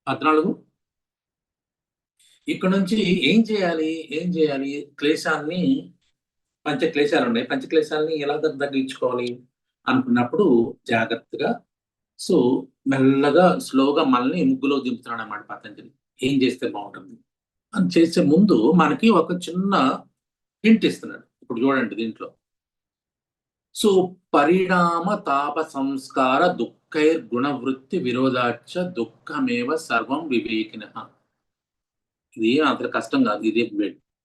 14 ఇక్కడ నుంచి ఏం చేయాలి క్లేశాన్ని పంచక్లేశాలు ఉన్నాయి. పంచక్లేశాలని ఎలా తగ్గించుకోవాలి అనుకున్నప్పుడు జాగ్రత్తగా సో మెల్లగా స్లోగా మనల్ని ముగ్గులో దింపుతున్నాడు అన్నమాట పతంజలి. ఏం చేస్తే బాగుంటుంది అని చేసే ముందు మనకి ఒక చిన్న హింట్ ఇస్తున్నాడు. ఇప్పుడు చూడండి దీంట్లో. సో పరిణామ తాప సంస్కార దుఃఖైర్ గుణవృత్తి విరోధాచ దుఃఖమేవ సర్వం వివేకిన. ఇది అంత కష్టం కాదు. ఇది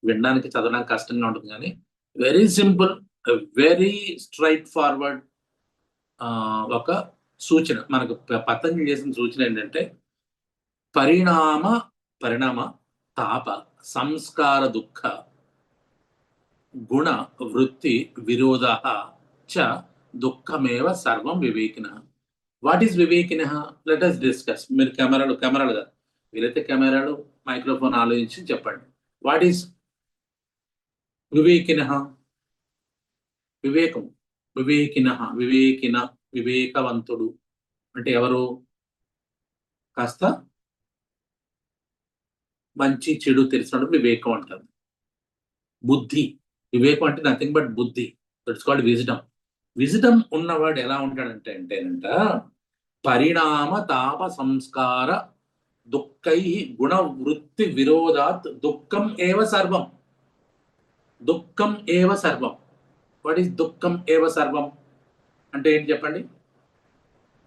వినడానికి చదవడానికి కష్టంగా ఉంటుంది కానీ very simple, very straight forward ఒక సూచన. మనకు పతంజలి చేసిన సూచన ఏంటంటే పరిణామ తాప సంస్కార దుఃఖ గుణ వృత్తి విరోధ చ దుఃఖమేవ సర్వం వివేకిన. వాట్ ఈస్ వివేకిన? Let us discuss. మీరు కెమెరాలు కాదు, వీలైతే కెమెరాలు మైక్రోఫోన్ ఆలోచించి చెప్పండి. వాట్ ఈస్ వివేకిన? వివేకం, వివేకవంతుడు అంటే ఎవరు? కాస్త మంచి చెడు తెలిసినప్పుడు వివేకం అంటారు. బుద్ధి, వివేకం అంటే నథింగ్ బట్ బుద్ధి. It's called wisdom. విజ్డమ్ ఉన్నవాడు ఎలా ఉంటాడంటే పరిణామ తాప సంస్కార దుఃఖై గుణ వృత్తి విరోధాత్ దుఃఖం ఏవ సర్వం. దుఃఖం ఏవ సర్వం. వాట్ ఈస్ దుఃఖం ఏవ సర్వం అంటే ఏంటి చెప్పండి?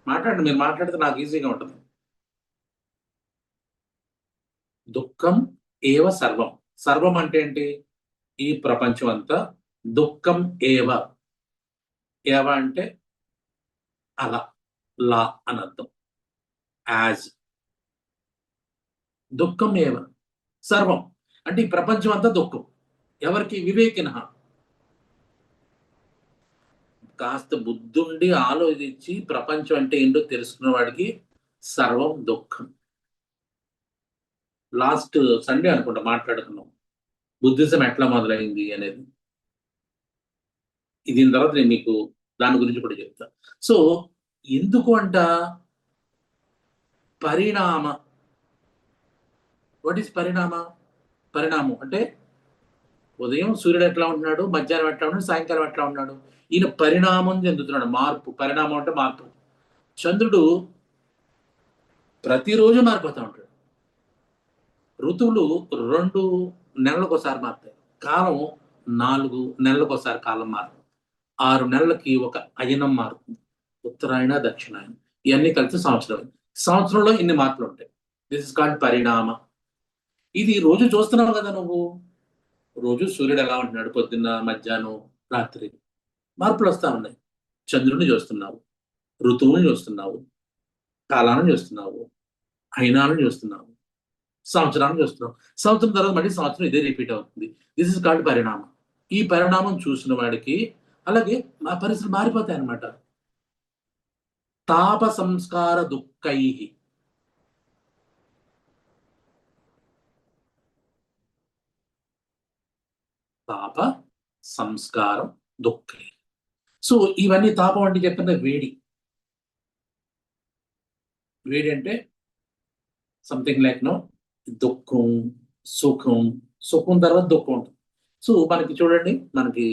మాట్లాడండి. మీరు మాట్లాడితే నాకు ఈజీగా ఉంటుంది. దుఃఖం ఏవ సర్వం. సర్వం అంటే ఏంటి? ఈ ప్రపంచం అంతా. దుఃఖం ఏవ, ఏవ అంటే అలా, లా అని అర్థం. యాజ్. దుఃఖం ఏవ సర్వం అంటే ఈ ప్రపంచం అంతా దుఃఖం. ఎవరికి? వివేకిన. కాస్త బుద్ధుండి ఆలోచించి ప్రపంచం అంటే ఏంటో తెలుసుకున్న వాడికి సర్వం దుఃఖం. లాస్ట్ సండే అనుకుంటా మాట్లాడుకున్నాం బుద్ధిజం ఎట్లా మొదలైంది అనేది. దీని తర్వాత నేను మీకు దాని గురించి కూడా చెప్తా. సో ఎందుకు అంట పరిణామ. వాట్ ఈస్ పరిణామం అంటే ఉదయం సూర్యుడు ఎట్లా ఉంటున్నాడు, మధ్యాహ్నం ఎట్లా ఉన్నాడు, సాయంకాలం ఎట్లా ఉన్నాడు. ఈయన పరిణామం చెందుతున్నాడు. మార్పు. పరిణామం అంటే మార్పు. చంద్రుడు ప్రతిరోజు మారిపోతూ ఉంటాడు. ఋతువులు 2 నెలలకు ఒకసారి మారుతాయి. కాలం 4 నెలలకు ఒకసారి కాలం మారుతుంది. 6 నెలలకి ఒక అయనం మారుతుంది. ఉత్తరాయణ, దక్షిణాయనం ఇవన్నీ కలిసి సంవత్సరంలో ఇన్ని మార్పులు ఉంటాయి. దిస్ ఇస్ కాల్డ్ పరిణామ. ఇది రోజు చూస్తున్నావు కదా నువ్వు. రోజు సూర్యుడు ఎలా ఉంటున్నాడు, పొద్దున్న, మధ్యాహ్నం, రాత్రి మార్పులు వస్తా ఉన్నాయి. చంద్రుడిని చూస్తున్నావు, ఋతువుని చూస్తున్నావు, కాలాన్ని చూస్తున్నావు, అయినాలను చూస్తున్నావు, సంవత్సరాన్ని చూస్తున్నావు. సంవత్సరం తర్వాత మళ్ళీ సంవత్సరం ఇదే రిపీట్ అవుతుంది. దిస్ ఇస్ కాల్డ్ పరిణామం. ఈ పరిణామం చూసిన వాడికి అలాగే మా పరిస్థితులు మారిపోతాయి అన్నమాట. తాప సంస్కార దుఃఖై. తాప సంస్కారం దుఃఖై. సో ఇవన్నీ తాపం అంటే చెప్పిన వేడి. వేడి అంటే సంథింగ్ లైక్ నో దుఃఖం, సుఖం తర్వాత దుఃఖం ఉంటుంది. సో మనకి చూడండి, మనకి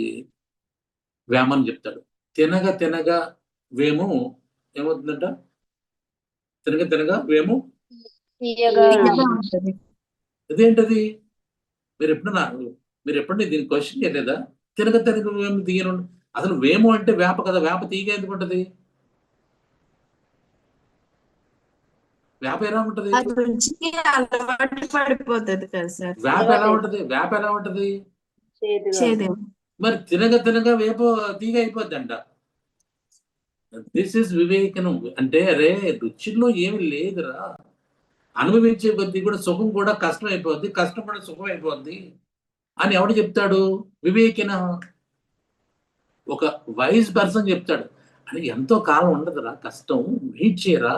వేమని చెప్తాడు. తినగా వేము ఏమవుతుందంట? తినగా వేము ఇదేంటది? మీరు ఎప్పుడన్నా దీని క్వశ్చన్ చేయలేదా? తినగ వేము తీయను. అసలు వేము అంటే వేప కదా. వేప తీగ ఎందుకు ఉంటది? వేప ఎలా ఉంటది? వేప ఎలా ఉంటది? మరి తినగా వేప తీగ అయిపోద్దంట. This is వివేకనం. అంటే అరే రుచిలో ఏమి లేదురా, అనుభవించే కొద్దీ కూడా సుఖం కూడా కష్టం అయిపోద్ది, కష్టం కూడా సుఖం అయిపోద్ది అని ఎవడు చెప్తాడు? వివేకిన. ఒక వైజ్ పర్సన్ చెప్తాడు. అని ఎంతో కాలం ఉండదురా, కష్టం వెయిట్ చేయరా.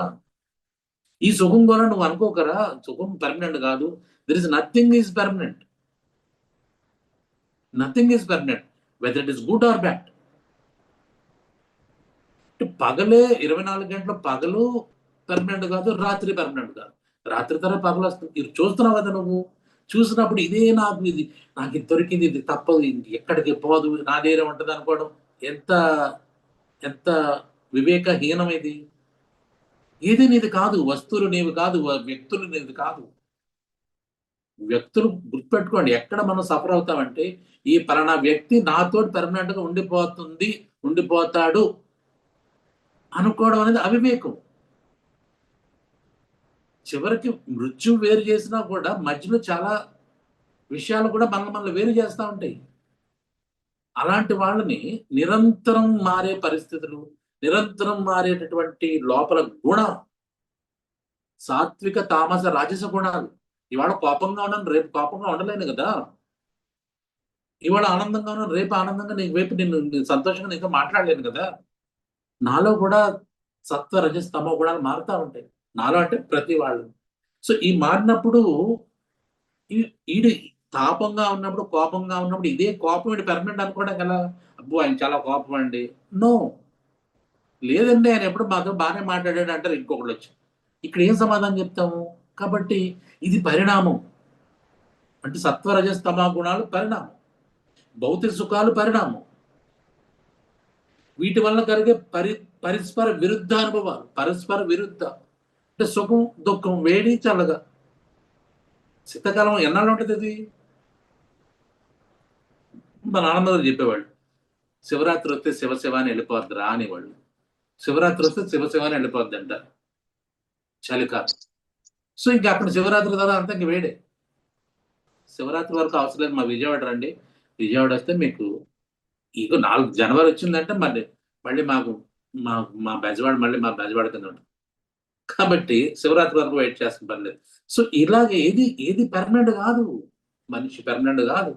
ఈ సుఖం కూడా నువ్వు అనుకోకరా, సుఖం పర్మనెంట్ కాదు. There is nothing is permanent. Nothing is permanent whether it is good or bad. పగలే 24 గంటల పగలు పర్మనెంట్ కాదు, రాత్రి పర్మనెంట్ కాదు. రాత్రి తర పగలు వస్తుంది. ఇది చూస్తున్నావు కదా నువ్వు. చూసినప్పుడు ఇదే నాకు ఇది దొరికింది, ఇది తప్పదు, ఎక్కడికి పోదు, నా దగ్గర ఉంటది అనుకోవడం ఎంత ఎంత వివేకహీనం ఇది. ఏది నీది కాదు, వస్తువులు నీవి కాదు, వ్యక్తులు నీది కాదు. వ్యక్తులు గుర్తుపెట్టుకోండి, ఎక్కడ మనం సఫర్ అవుతామంటే ఈ పలానా వ్యక్తి నాతోటి పెర్మనెంట్ గా ఉండిపోతాడు అనుకోవడం అనేది అవివేకం. చివరికి మృత్యు వేరు చేసినా కూడా మధ్యలో చాలా విషయాలు కూడా మనల్ని వేరు చేస్తూ ఉంటాయి. అలాంటి వాళ్ళని నిరంతరం మారే పరిస్థితులు, నిరంతరం మారేటటువంటి లోపల గుణ, సాత్విక తామస రాజస గుణాలు. ఇవాళ కోపంగా ఉన్నాను, రేపు కోపంగా ఉండలేను కదా. ఇవాళ ఆనందంగా ఉన్నాను, రేపు ఆనందంగా వైపు నేను సంతోషంగా నీతో మాట్లాడలేను కదా. నాలో కూడా సత్వ రజస్ తమో గుణాలు మారుతా ఉంటాయి. నాలో అంటే ప్రతి వాళ్ళు. సో ఈ మారినప్పుడు ఈడు తాపంగా ఉన్నప్పుడు, కోపంగా ఉన్నప్పుడు ఇదే కోపం ఈడు పెర్మనెంట్ అనుకోవడం కదా. అబ్బో ఆయన చాలా కోపం అండి. నో, లేదండి ఆయన ఎప్పుడు మాతో బాగానే మాట్లాడాడు అంటారు ఇంకొకళ్ళు వచ్చి. ఇక్కడ ఏం సమాధానం చెప్తాము? కాబట్టి ఇది పరిణామం. అంటే సత్వరజస్తమా గుణాలు పరిణామం, భౌతిక సుఖాలు పరిణామం. వీటి వల్ల కలిగే పరస్పర విరుద్ధ అనుభవాలు, పరస్పర విరుద్ధ అంటే సుఖం దుఃఖం, వేడి చల్లగా. శీతాకాలం ఎన్నాళ్ళు ఉంటుంది అది? మా నాన్నగారు చెప్పేవాళ్ళు, శివరాత్రి వస్తే శివ అని వెళ్ళిపోద్దిరా అనేవాళ్ళు. శివరాత్రి వస్తే శివ అని వెళ్ళిపోద్ది అంట చలికాలం. సో ఇంకా అక్కడ శివరాత్రి తర్వాత అంతా ఇంక వేడే. శివరాత్రి వరకు అవసరం లేదు, మా విజయవాడ రండి, విజయవాడ వస్తే మీకు ఇక 4 జనవరి వచ్చిందంటే మళ్ళీ మా బెజవాడ మళ్ళీ మా బెజవాడ కింద ఉంటుంది. కాబట్టి శివరాత్రి వరకు వెయిట్ చేస్తున్న పర్లేదు. సో ఇలాగే ఏది పెర్మనెంట్ కాదు. మనిషి పెర్మనెంట్ కాదు,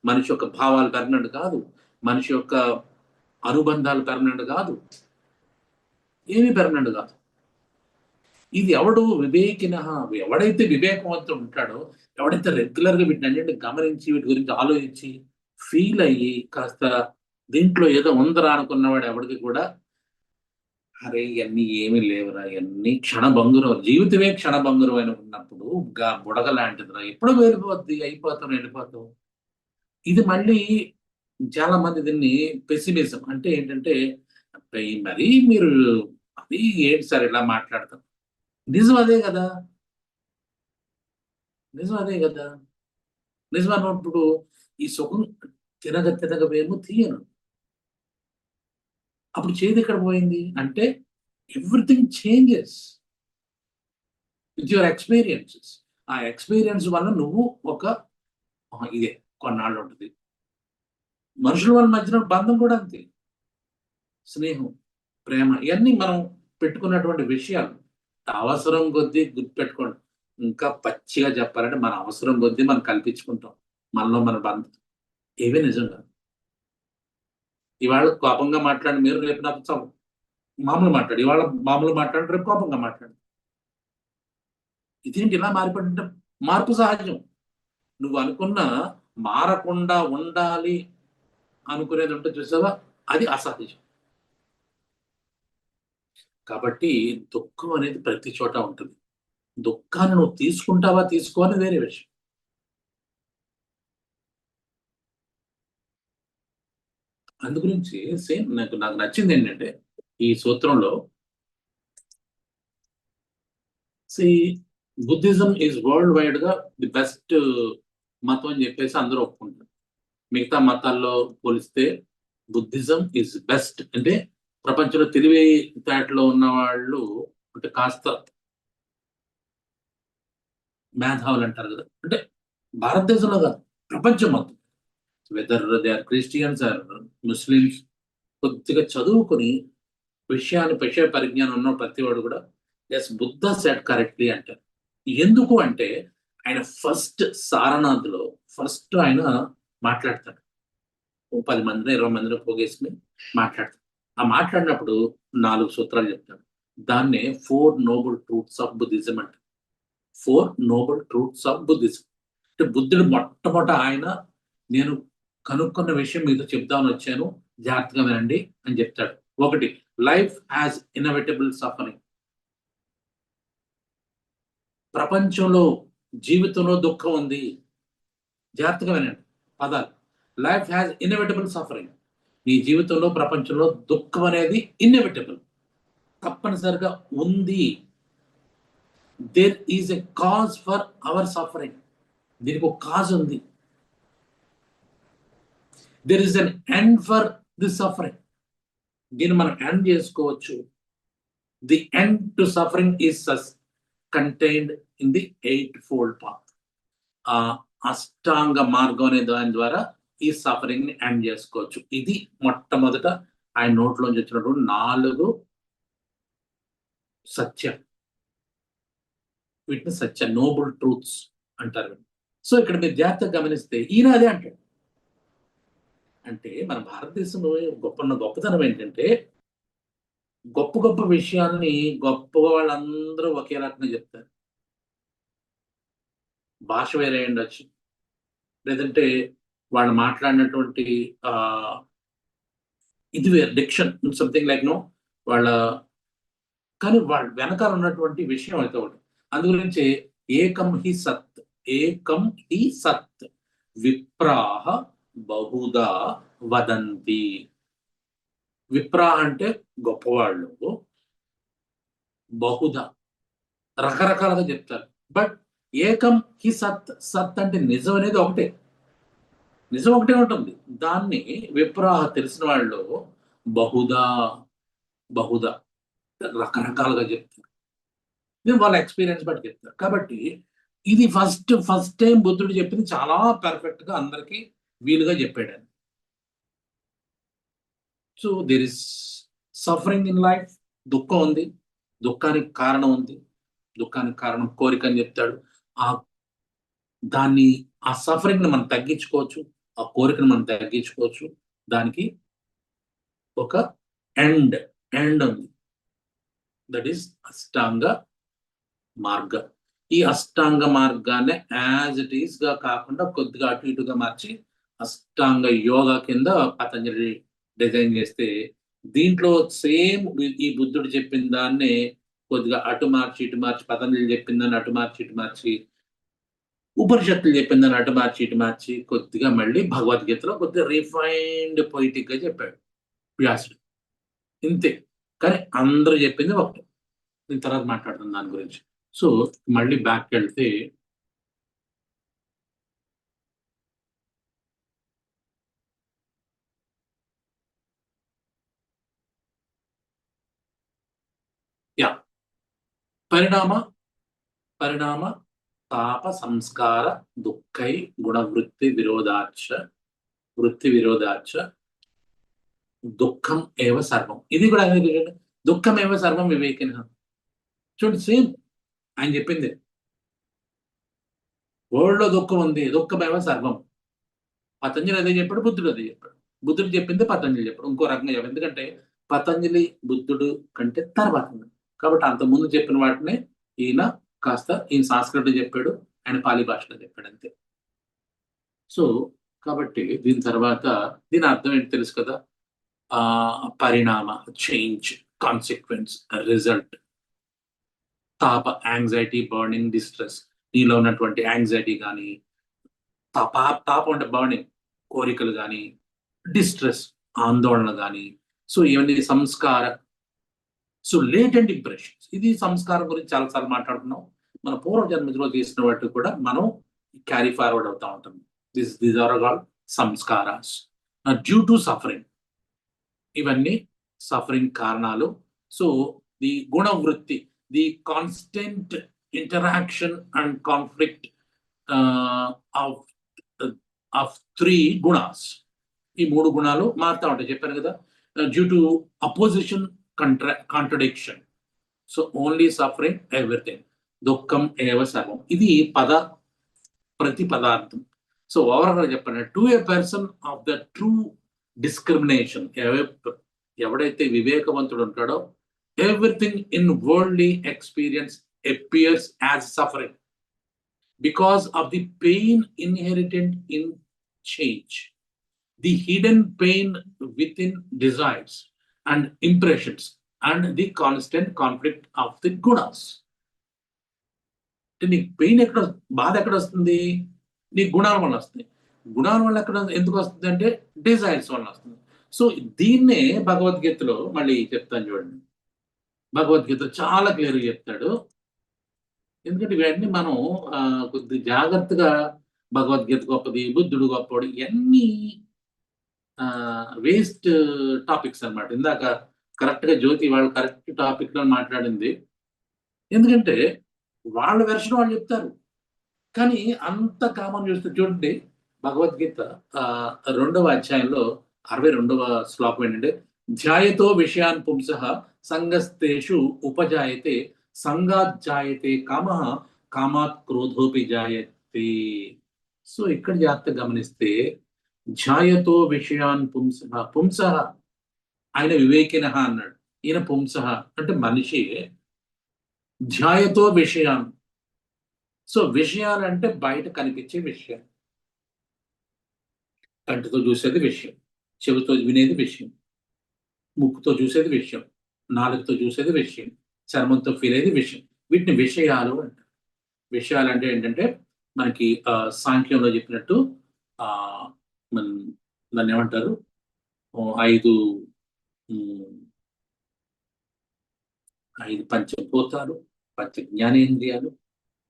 మనిషి యొక్క భావాలు పెర్మనెంట్ కాదు, మనిషి యొక్క అనుబంధాలు పెర్మనెంట్ కాదు, ఏమీ పెర్మనెంట్ కాదు. ఇది ఎవడైతే వివేకవంతుడు ఉంటాడో, ఎవడైతే రెగ్యులర్ గా వీటిని అన్నింటిని గమనించి వీటి గురించి ఆలోచించి ఫీల్ అయ్యి కాస్త దీంట్లో ఏదో ఉందరా అనుకున్నవాడు ఎవడికి కూడా అరే ఇవన్నీ ఏమీ లేవురా, ఇవన్నీ క్షణభంగురం, జీవితమే క్షణభంగురం అని ఉన్నప్పుడు బుడగ లాంటిదిరా, ఎప్పుడు అయిపోతాం వెళ్ళిపోతాం. ఇది మళ్ళీ చాలా మంది దీన్ని పెసిమిజం అంటే ఏంటంటే, మరీ మీరు అది ఏంటి సార్ ఇలా మాట్లాడతాం. నిజం అదే కదా, నిజం అదే కదా. నిజం అన్నప్పుడు ఈ సుఖం తినగవేమో తీయను. అప్పుడు చేతి ఎక్కడ పోయింది అంటే everything changes with your experiences. ఆ ఎక్స్పీరియన్స్ వల్ల నువ్వు ఇదే కొన్నాళ్ళు ఉంటుంది. మనుషుల వాళ్ళ మధ్యన బంధం కూడా అంతే. స్నేహం, ప్రేమ, ఇవన్నీ మనం పెట్టుకున్నటువంటి విషయాలు అవసరం కొద్దీ గుర్తుపెట్టుకోండి. ఇంకా పచ్చిగా చెప్పాలంటే మన అవసరం కొద్దీ మనం కల్పించుకుంటాం మనలో మన బంధం. ఏవే నిజం కాదు. ఇవాళ కోపంగా మాట్లాడి మీరు, రేపు నాకు మామూలు మాట్లాడు, ఇవాళ మామూలు మాట్లాడి రేపు కోపంగా మాట్లాడు. ఇదేంటి ఇలా మారిపడి? మార్పు సహజం. నువ్వు అనుకున్న మారకుండా ఉండాలి అనుకునేది ఉంటే చూసావా, అది అసహజం. కాబట్టి దుఃఖం అనేది ప్రతి చోట ఉంటుంది. దుఃఖాన్ని నువ్వు తీసుకుంటావా తీసుకోవని వేరే విషయం. అందు గురించి సేమ్ నాకు నచ్చింది ఏంటంటే ఈ సూత్రంలో బుద్ధిజం ఈజ్ వరల్డ్ వైడ్ గా ది బెస్ట్ మతం అని చెప్పేసి అందరూ ఒప్పుకుంటారు. మిగతా మతాల్లో పోలిస్తే బుద్ధిజం ఈజ్ బెస్ట్. అంటే ప్రపంచంలో తెలివితేటలో ఉన్న వాళ్ళు అంటే కాస్త మేధావులు అంటారు కదా, అంటే భారతదేశంలో కాదు ప్రపంచం మొత్తం, whether they are Christians or Muslims, కొద్దిగా చదువుకుని విషయ పరిజ్ఞానం ఉన్న ప్రతి వాడు కూడా ఎస్ బుద్ధ సెట్ కరెక్ట్లీ అంటారు. ఎందుకు అంటే ఆయన ఫస్ట్ సారనాథ్లో ఫస్ట్ ఆయన మాట్లాడతాడు. 10 మందిని 20 మందిని పోగేసుకుని మాట్లాడతాడు. ఆ మాట్లాడినప్పుడు 4 సూత్రాలు చెప్తాడు. దాన్నే 4 నోబుల్ ట్రూత్స్ ఆఫ్ బుద్ధిజం అంట. 4 నోబుల్ ట్రూత్స్ ఆఫ్ బుద్ధిజం అంటే బుద్ధుడు మొట్టమొదట ఆయన నేను కనుక్కున్న విషయం మీతో చెప్దామని వచ్చాను, జాగ్రత్తగా వినండి అని చెప్తాడు. 1, లైఫ్ హ్యాస్ ఇన్ఎవిటబుల్ సఫరింగ్. ప్రపంచంలో జీవితంలో దుఃఖం ఉంది. జాగ్రత్తగా వినండి పదాలు. Life has inevitable suffering. నీ జీవితంలో ప్రపంచంలో దుఃఖం అనేది ఇన్ఎవిటబుల్, తప్పనిసరిగా ఉంది. There is a cause for our suffering. దీనికి ఒక కాజ్ ఉంది. There is an end for the suffering. దీన్ని మనం ఎండ్ చేసుకోవచ్చు. The end to suffering is contained in the 8-fold path. ఆ అష్టాంగ మార్గం అనే దాని ద్వారా ఈ సఫరింగ్ ని ఎండ్ చేసుకోవచ్చు. ఇది మొట్టమొదట ఆయన నోట్లోంచి వచ్చినటువంటి 4 సత్యం. వీటిని సత్య నోబుల్ ట్రూత్స్ అంటారు. సో ఇక్కడ మీరు జాగ్రత్తగా గమనిస్తే ఈయన అదే అంటాడు. అంటే మన భారతదేశంలో గొప్పతనం ఏంటంటే, గొప్ప గొప్ప విషయాల్ని గొప్ప వాళ్ళందరూ ఒకే రకంగా చెప్తారు. భాష వేరే ఉండొచ్చు, లేదంటే వాళ్ళు మాట్లాడినటువంటి ఇది వేరే డిక్షన్ సంథింగ్ లైక్ నో వాళ్ళ, కానీ వాళ్ళ వెనకాల ఉన్నటువంటి విషయం అయితే ఒకటి. అందుగురించి ఏకం హి సత్, ఏకం హి సత్ విప్రాహ బహుదా వదంతి. విప్రాహ అంటే గొప్పవాళ్ళు, బహుదా రకరకాలుగా చెప్తారు. బట్ ఏకం హి సత్, సత్ అంటే నిజం అనేది ఒకటే, నిజం ఒకటే ఉంటుంది. దాన్ని విప్రాహ తెలిసిన వాళ్ళు బహుదా బహుదా రకరకాలుగా చెప్తారు. వాళ్ళ ఎక్స్పీరియన్స్ బట్టి చెప్తారు. కాబట్టి ఇది ఫస్ట్ టైం బుద్ధుడు చెప్పింది చాలా పర్ఫెక్ట్ గా అందరికీ వీలుగా చెప్పాడు. So there is suffering in life. దుఃఖం ఉంది, దుఃఖానికి కారణం ఉంది. దుఃఖానికి కారణం కోరిక అని చెప్తాడు. ఆ సఫరింగ్ ని మనం తగ్గించుకోవచ్చు, ఆ కోరికను మనం తగ్గించుకోవచ్చు. దానికి ఒక ఎండ్ ఉంది. దట్ ఈస్ అష్టాంగ మార్గ. ఈ అష్టాంగ మార్గాన్ని యాజ్ ఇట్ ఈస్ గా కాకుండా కొద్దిగా అటు ఇటుగా మార్చి అష్టాంగ యోగా కింద పతంజలి డిజైన్ చేస్తే, దీంట్లో సేమ్ ఈ బుద్ధుడు చెప్పిన దాన్ని కొద్దిగా అటు మార్చి ఇటు మార్చి, పతంజలి చెప్పిన దాన్ని అటు మార్చి ఇటు మార్చి, ఉపనిషత్తులు చెప్పిన దాన్ని అటు మార్చి ఇటు మార్చి, కొద్దిగా మళ్ళీ భగవద్గీతలో కొద్దిగా రిఫైన్డ్ పొయిటిక్ గా చెప్పాడు వ్యాసుడు. ఇంతే. కానీ అందరూ చెప్పింది ఒకటి. నేను తర్వాత మాట్లాడుతాను దాని గురించి. సో మళ్ళీ బ్యాక్ వెళ్తే, యా పరిణామ తాప సంస్కార దుఃఖై గుణవృత్తి విరోధాచ దుఃఖం ఏవ సర్వం. ఇది కూడా దుఃఖం ఏవ సర్వం వివేకిన. చూడండి, సేమ్ ఆయన చెప్పింది. వరల్డ్ లో దుఃఖం ఉంది, దుఃఖమేవ సర్వం. పతంజలి అదే చెప్పాడు, బుద్ధుడు అదే చెప్పాడు. బుద్ధుడు చెప్పింది పతంజలి చెప్పాడు ఇంకో రకంగా చెప్పాడు. ఎందుకంటే పతంజలి బుద్ధుడు కంటే తర్వాత, కాబట్టి అంతకుముందు చెప్పిన వాటిని ఈయన సంస్కృతం చెప్పాడు, ఆయన పాలి భాషలో చెప్పాడు, అంతే. సో కాబట్టి దీని తర్వాత దీని అర్థం ఏంటి తెలుసు కదా. పరిణామ, చేంజ్, కాన్సిక్వెన్స్, రిజల్ట్. తాప, యాంగ్జైటీ, బర్నింగ్, డిస్ట్రెస్. నీలో ఉన్నటువంటి యాంగ్జైటీ కానీ, తాపం అంటే బర్నింగ్, కోరికలు కానీ, డిస్ట్రెస్, ఆందోళన కానీ. సో ఇవన్నీ సంస్కార. So latent impressions. ఇది సంస్కారం గురించి చాలాసార్లు మాట్లాడుతున్నాం. మన పూర్వజన్మలో చేసిన వాటి కూడా మనం క్యారీ ఫార్వర్డ్ అవుతా ఉంటాం. These are all samskaras due to suffering. ఇవన్నీ సఫరింగ్ కారణాలు. సో ది గుణవృత్తి, the constant interaction and conflict of 3 gunas. ఈ 3 గుణాలు మారుతా ఉంటాయి, చెప్పాను కదా. Due to opposition, contradiction. So only suffering, everything. దుఃఖం ఏవ సర్వం. ఇది ప్రతి పదార్థం. సో ఓవరాల్ గా చెప్పండి, to A person of the true discrimination, ఎవడైతే వివేకవంతుడు ఉంటాడో, everything in worldly experience appears as suffering because of the pain inherent in change, the hidden pain within desires and impressions, and the constant conflict of the gunas. అంటే నీకు pain ఎక్కడ, బాధ ఎక్కడ వస్తుంది? నీ గుణాల వల్ల వస్తుంది. గుణాల వల్ల ఎక్కడ ఎందుకు వస్తుంది అంటే డిజైర్స్ వల్ల వస్తుంది. సో దీన్నే భగవద్గీతలో మళ్ళీ చెప్తాను చూడండి. భగవద్గీత చాలా క్లియర్‌గా చెప్తాడు. ఎందుకంటే ఇవన్నీ మనం కొద్దిగా జాగ్రత్తగా భగవద్గీత గొప్పది, బుద్ధుడు గొప్పోడు ఇయన్నీ వేస్ట్ టాపిక్స్ అన్నమాట. ఇందాక కరెక్ట్‌గా జ్యోతి వాళ్ళు కరెక్ట్ టాపిక్‌లో మాట్లాడింది. ఎందుకంటే వాళ్ళ వెర్షన్ వాళ్ళు చెప్తారు. కానీ అంత కామన్ చూస్తే చూడండి భగవద్గీత రెండవ అధ్యాయంలో 62వ శ్లోకం ఏంటంటే, ధ్యాయతో విషయాన్ పుంసః సంగస్తేషు ఉపజాయతే సంగాత్ జాయతే కామః కామాత్ క్రోధోపి జాయతే. సో ఇక్కడ జాగ్రత్తగా గమనిస్తే ధ్యాయతో విషయాన్ పుంసః, పుంసః ఆయన వివేకినః అన్నాడు. ఈయన పుంసః అంటే మనిషి. ధ్యాయతో విషయాన్, సో విషయాలంటే బయట కనిపించే విషయం. కంటితో చూసేది విషయం, చెవితో వినేది విషయం, ముక్కుతో చూసేది విషయం, నాలుగుతో చూసేది విషయం, చర్మంతో ఫీల్ అయ్యేది విషయం. వీటిని విషయాలు అంటారు. విషయాలు అంటే ఏంటంటే మనకి సాంఖ్యంలో చెప్పినట్టు మన దాన్ని ఏమంటారు, 5 పంచభూతాలు, పంచ జ్ఞానేంద్రియాలు,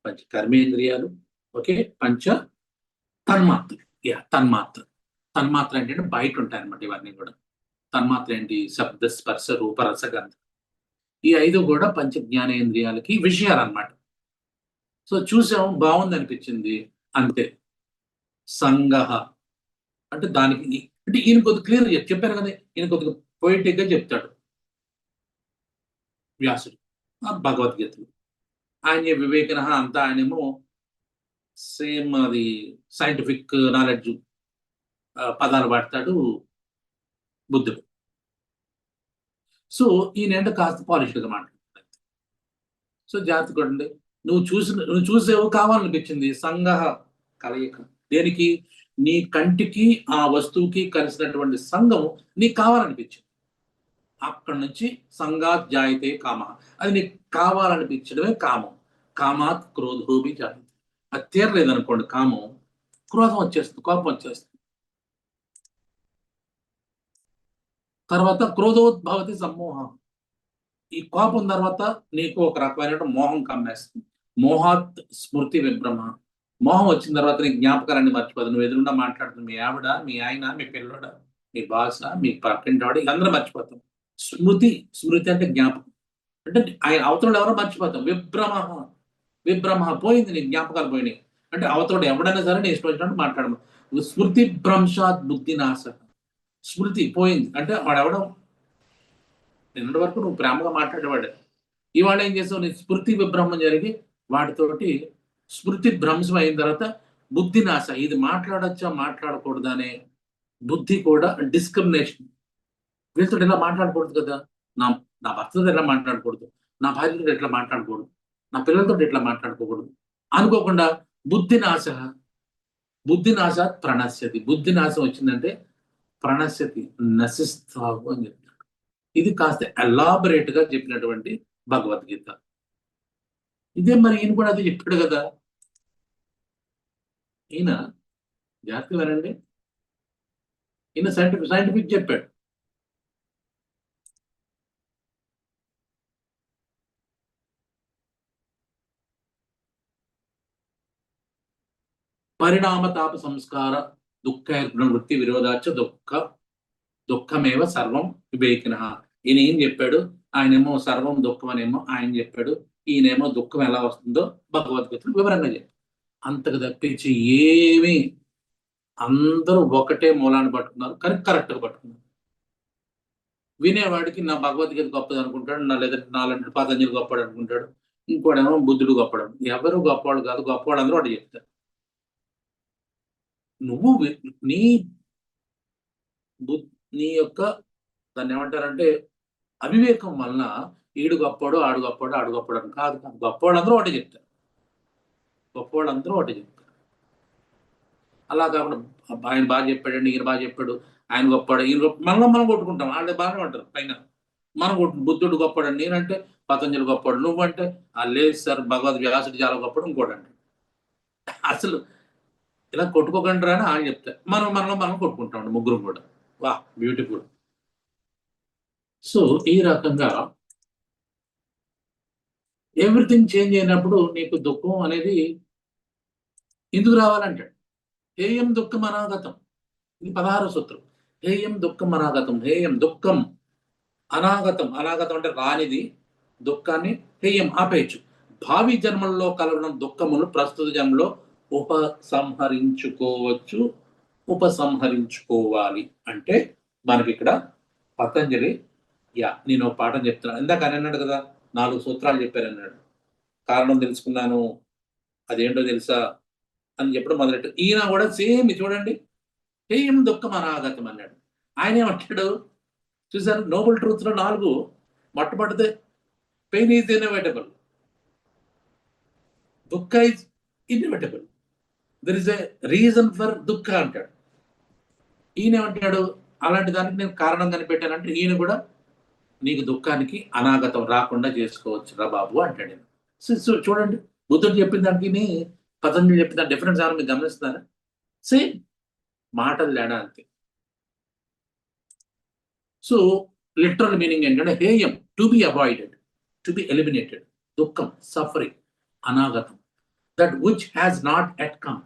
పంచ కర్మేంద్రియాలు, ఓకే, పంచ తన్మాత్రలు. తన్మాత్ర. తన్మాత్ర ఏంటంటే బయట ఉంటాయి అనమాట ఇవన్నీ కూడా. తన్మాత్ర ఏంటి? శబ్ద, స్పర్శ, రూప, రస, గంధ. ఈ 5 కూడా పంచ జ్ఞానేంద్రియాలకి విషయాలన్నమాట. సో చూసాం, బాగుంది అనిపించింది అంతే. సంగః అంటే దానికి అంటే ఈయన కొద్దిగా క్లియర్ చెప్పారు కదా, ఈయన కొద్దిగా పొయిటిక్ గా చెప్తాడు వ్యాసుడు భగవద్గీతలో. ఆయన వివేకన అంతా ఆయనేమో సేమ్ అది సైంటిఫిక్ నాలెడ్జ్ పదాలు వాడతాడు బుద్ధుడు. సో ఈయన కాస్త పాలిష్డ్గా మాట్లాడతాడు. సో జాగ్రత్త కొడండి. నువ్వు చూసేవు కావాలనిపించింది సంగః కలయిక. దేనికి? నీ కంటికి ఆ వస్తువుకి కలిసినటువంటి సంఘం నీకు కావాలనిపించింది. అక్కడి నుంచి సంగాత్ జాయితే కామ, అది నీకు కావాలనిపించడమే కామం. కామాత్ క్రోధోభి జాయితే. అది తీరలేదనుకోండి కామం, క్రోధం వచ్చేస్తుంది, కోపం వచ్చేస్తుంది. తర్వాత క్రోధోద్భవతి సమ్మోహం. ఈ కోపం తర్వాత నీకు ఒక రకమైన మోహం కమ్మేస్తుంది. మోహాత్ స్మృతి విభ్రమ. మోహం వచ్చిన తర్వాత నీ జ్ఞాపకాలన్నీ మర్చిపోదు. నువ్వు ఎదురుండా మాట్లాడుతుంది మీ ఆవిడ, మీ ఆయన, మీ పిల్లడ, మీ భాష, మీ పక్కింటి అందరూ మర్చిపోతాం. స్మృతి, స్మృతి అంటే జ్ఞాపకం. అంటే ఆయన అవతల ఎవరో మర్చిపోతాం. విభ్రమ పోయింది, నీ జ్ఞాపకాలు పోయినాయి. అంటే అవతల ఎవడైనా సరే నీ ఇష్టం వచ్చినట్టు మాట్లాడము. స్మృతి భ్రంశాత్ బుద్ధి నాశ. స్మృతి పోయింది అంటే వాడెవడం నిన్నటి వరకు నువ్వు ప్రేమగా మాట్లాడేవాడే, ఇవాళ ఏం చేసావు? నీ స్మృతి విభ్రమం జరిగి వాటితోటి స్మృతి భ్రంశం అయిన తర్వాత బుద్ధి నాశ. ఇది మాట్లాడచ్చా మాట్లాడకూడదా అనే బుద్ధి కూడా డిస్క్రిమినేషన్. వీళ్ళతో ఎలా మాట్లాడకూడదు కదా, నా నా భర్తతో ఎలా మాట్లాడకూడదు, నా భార్యతో ఎట్లా మాట్లాడకూడదు, నా పిల్లలతో ఎట్లా మాట్లాడుకోకూడదు అనుకోకుండా బుద్ధి నాశ. బుద్ధి నాశాత్ ప్రణశ్యతి. బుద్ధి నాశం వచ్చిందంటే ప్రణశ్యతి, నశిస్తావు అని చెప్తాడు. ఇది కాస్త ఎలాబరేట్ గా చెప్పినటువంటి భగవద్గీత. ఇదే మరి ఈయన కూడా అది చెప్పాడు కదా. ఈయన జాగ్రత్తగా వినండి, ఈయన సైంటిఫిక్ చెప్పాడు. పరిణామ తాప సంస్కార దుఃఖ వృత్తి విరోధాచ దుఃఖమేవ సర్వం వివేకిన. ఈయన ఏం చెప్పాడు? ఆయనేమో సర్వం దుఃఖం అనేమో ఆయన చెప్పాడు. ఈయనేమో దుఃఖం ఎలా వస్తుందో భగవద్గీతలో వివరంగా చెప్పాడు. అంతకు తప్పించి ఏమి అందరూ ఒకటే మూలాన్ని పట్టుకున్నారు, కానీ కరెక్ట్గా పట్టుకున్నారు. వినేవాడికి నా భగవద్గీత గొప్పది అనుకుంటాడు, లేదా నాలంటి పతంజలి గొప్పడు అనుకుంటాడు, ఇంకోడేమో బుద్ధుడు గొప్పడు. ఎవరు గొప్పవాడు కాదు, గొప్పవాడు అందరూ వాడు చెప్తారు. నువ్వు నీ నీ యొక్క దాన్ని ఏమంటారంటే అవివేకం వలన ఈడు గొప్పవాడు, ఆడు గొప్పవాడు, ఆడు గొప్పవాడు అని కాదు. గొప్పవాళ్ళందరూ ఒకటే చెప్తారు. గొప్పవాళ్ళందరూ ఒకటే చెప్తారు. అలా కాకుండా ఆయన బాగా చెప్పాడండి, ఈయన బాగా చెప్పాడు, ఆయన గొప్పవాడు, ఈయన గొప్ప, మనం కొట్టుకుంటాం. వాళ్ళు బాగానే ఉంటారు పైన, మనం బుద్ధుడు గొప్పడు, నేనంటే పతంజలి గొప్పడు, నువ్వంటే లేదు సార్ భగవద్ వ్యాసుడు చాలా గొప్పడు ఇంకోటండి. అసలు ఇలా కొట్టుకోకండి రా అని ఆయన చెప్తారు. మనలో మనం కొట్టుకుంటామండి ముగ్గురం కూడా. వాహ్! బ్యూటిఫుల్. సో ఈ రకంగా ఎవ్రీథింగ్ చేంజ్ అయినప్పుడు నీకు దుఃఖం అనేది ఎందుకు రావాలంటాడు. హేయం దుఃఖం అనాగతం. ఇది 16 సూత్రం. హేయం దుఃఖం అనాగతం. హేయం దుఃఖం అనాగతం. అనాగతం అంటే రానిది. దుఃఖాన్ని హేయం ఆపేయచ్చు. భావి జన్మల్లో కలగడం దుఃఖములు ప్రస్తుత జన్మలో ఉపసంహరించుకోవచ్చు. ఉపసంహరించుకోవాలి అంటే మనకిక్కడ పతంజలి నేను ఒక పాఠం చెప్తున్నాను. ఇందాక అని అన్నాడు కదా, 4 సూత్రాలు చెప్పారన్నాడు. కారణం తెలుసుకున్నాను, అదేంటో తెలుసా అని చెప్పడం మొదలెట్టు. ఈయన కూడా సేమ్ చూడండి, హేయం దుఃఖం అనాగతం అన్నాడు. ఆయన ఏమంటాడు చూసారు, నోబుల్ ట్రూత్ లో 4 మొట్టమొదటిదే పెయిన్ ఈజ్ ఇన్ఎవిటబుల్, దుఃఖ is inevitable, there is a reason for దుఃఖ అంటాడు. ఈయన ఏమంటాడు, అలాంటి దానికి నేను కారణం కనిపెట్టానంటే ఈయన కూడా నీకు దుఃఖానికి అనాగతం రాకుండా చేసుకోవచ్చు రా బాబు అంటాడు. సో చూడండి, బుద్ధుడు చెప్పిన దానికి పతంజలి చెప్పిన డిఫరెన్స్ ఏమైనా మీరు గమనిస్తున్నారా? సేమ్ మాటలు తేడా అంతే. సో లిటరల్ మీనింగ్ ఏంటంటే హేయం to be avoided, to be eliminated. దుఃఖం సఫరింగ్, అనాగతం that which has not yet come.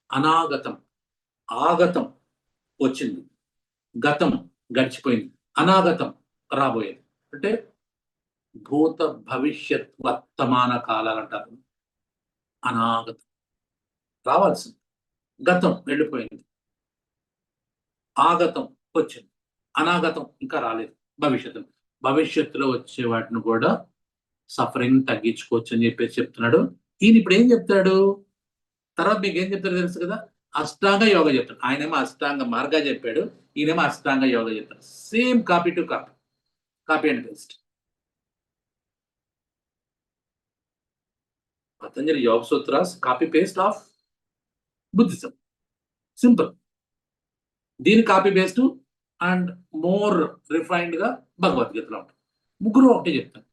అనాగతం ఆగతం వచ్చింది, గతం గడిచిపోయింది, అనాగతం రాబోయేది. అంటే భూత భవిష్యత్ వర్తమాన కాలాలు అంటారు. అనాగతం రావాల్సింది, గతం వెళ్ళిపోయింది, ఆగతం వచ్చింది, అనాగతం ఇంకా రాలేదు. భవిష్యత్తులో వచ్చే వాటిని కూడా సఫరింగ్ తగ్గించుకోవచ్చు అని చెప్పేసి చెప్తున్నాడు. ఈయన ఇప్పుడు ఏం చెప్తాడు, తర్వాత మీకు ఏం చెప్తాడు తెలుసు కదా, అష్టాంగ యోగ చెప్తాడు. ఆయనేమో అష్టాంగ మార్గ చెప్పాడు, ఈయనేమో అష్టాంగ యోగ చెప్తాడు. Same copy to copy, copy and paste. Patanjali Yoga Sutras copy paste of Buddhism, simple. దీని copy paste and more refined గా భగవద్గీతలో ఉంటుంది. ముగ్గురు ఒకటే చెప్తారు,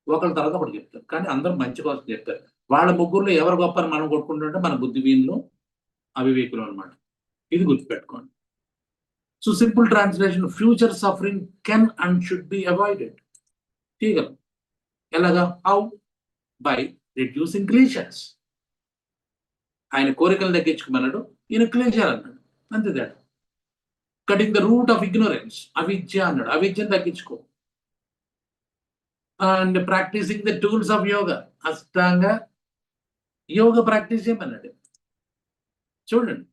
ఒకరి తర్వాత ఒకటి చెప్తారు, కానీ అందరూ మంచి కోసం చెప్తారు. వాళ్ళ ముగ్గురులో ఎవరు గొప్ప అని మనం కొట్టుకుంటుంటే మన బుద్ధిహీనులు అవివేకులు అనమాట. ఇది గుర్తుపెట్టుకోండి. So simple translation, future suffering can and should be avoided. చేయగలం. ఎలాగా? హౌ? By reducing kleshas. ఆయన కోరికలు తగ్గించుకోమన్నాడు, ఈయన క్లేశాలు అన్నాడు, అంతే తేడా. Cutting the root of ignorance, అవిద్య అన్నాడు, అవిద్యను తగ్గించుకో. And practising the tools of yoga, Ashtanga yoga practice చేయమన్నాడు. చూడండి.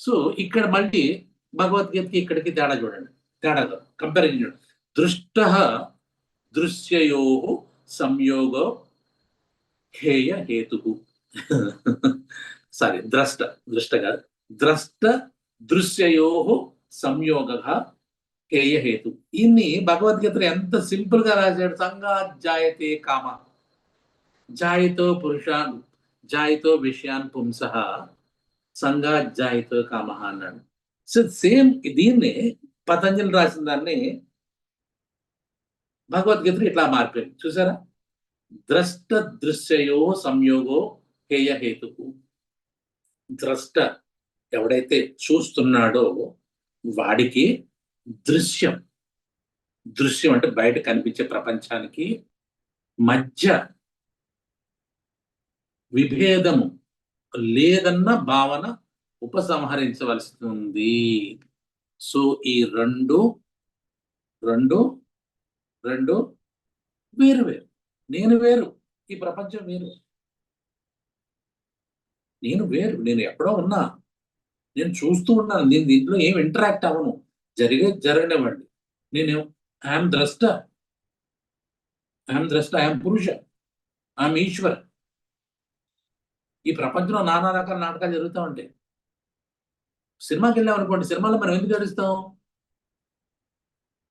సో ఇక్కడ మళ్ళీ భగవద్గీతకి ఇక్కడికి తేడా చూడండి, తేడా కంపారిజన్ చూడండి. దృష్ట దృశ్యయో సంయోగో హేయ హేతు. సారీ, దృష్టగా ద్రష్ట దృశ్యయో సంయోగ హేయ హేతు. ఇన్ని భగవద్గీతలో ఎంత సింపుల్ గా రాశాడు. సంగా జాయతే కామ, జాయతో పురుషాన్, జాయతో విషయాన్ పుంస, సంగా జాయతో కామ అన్నాడు. సో సేమ్ దీన్ని పతంజలి రాసిన దాన్ని భగవద్గీతలో ఇట్లా మార్పింది. చూసారా? ద్రష్ట దృశ్యయో సంయోగో హేయ హేతు. ద్రష్ట ఎవడైతే చూస్తున్నాడో వాడికి దృశ్యం, దృశ్యం అంటే బయట కనిపించే ప్రపంచానికి మధ్య విభేదము లేదన్న భావన ఉపసంహరించవలసి ఉంది. సో ఈ రెండు రెండు రెండు వేరు వేరు. నేను వేరు, ఈ ప్రపంచం వేరు. నేను వేరు, నేను ఎక్కడో ఉన్నా, నేను చూస్తూ ఉన్నాను, నేను దీంట్లో ఏం ఇంటరాక్ట్ అవ్వను, జరగనివ్వండి. నేను ఐఎమ్ ద్రష్ట, ఐఎమ్ పురుష, ఐఎమ్ ఈశ్వర్. ఈ ప్రపంచంలో నానా రకాల నాటకాలు జరుగుతూ ఉంటాయి. సినిమాకి వెళ్ళాం అనుకోండి, సినిమాలో మనం ఎందుకు ఏడుస్తాం?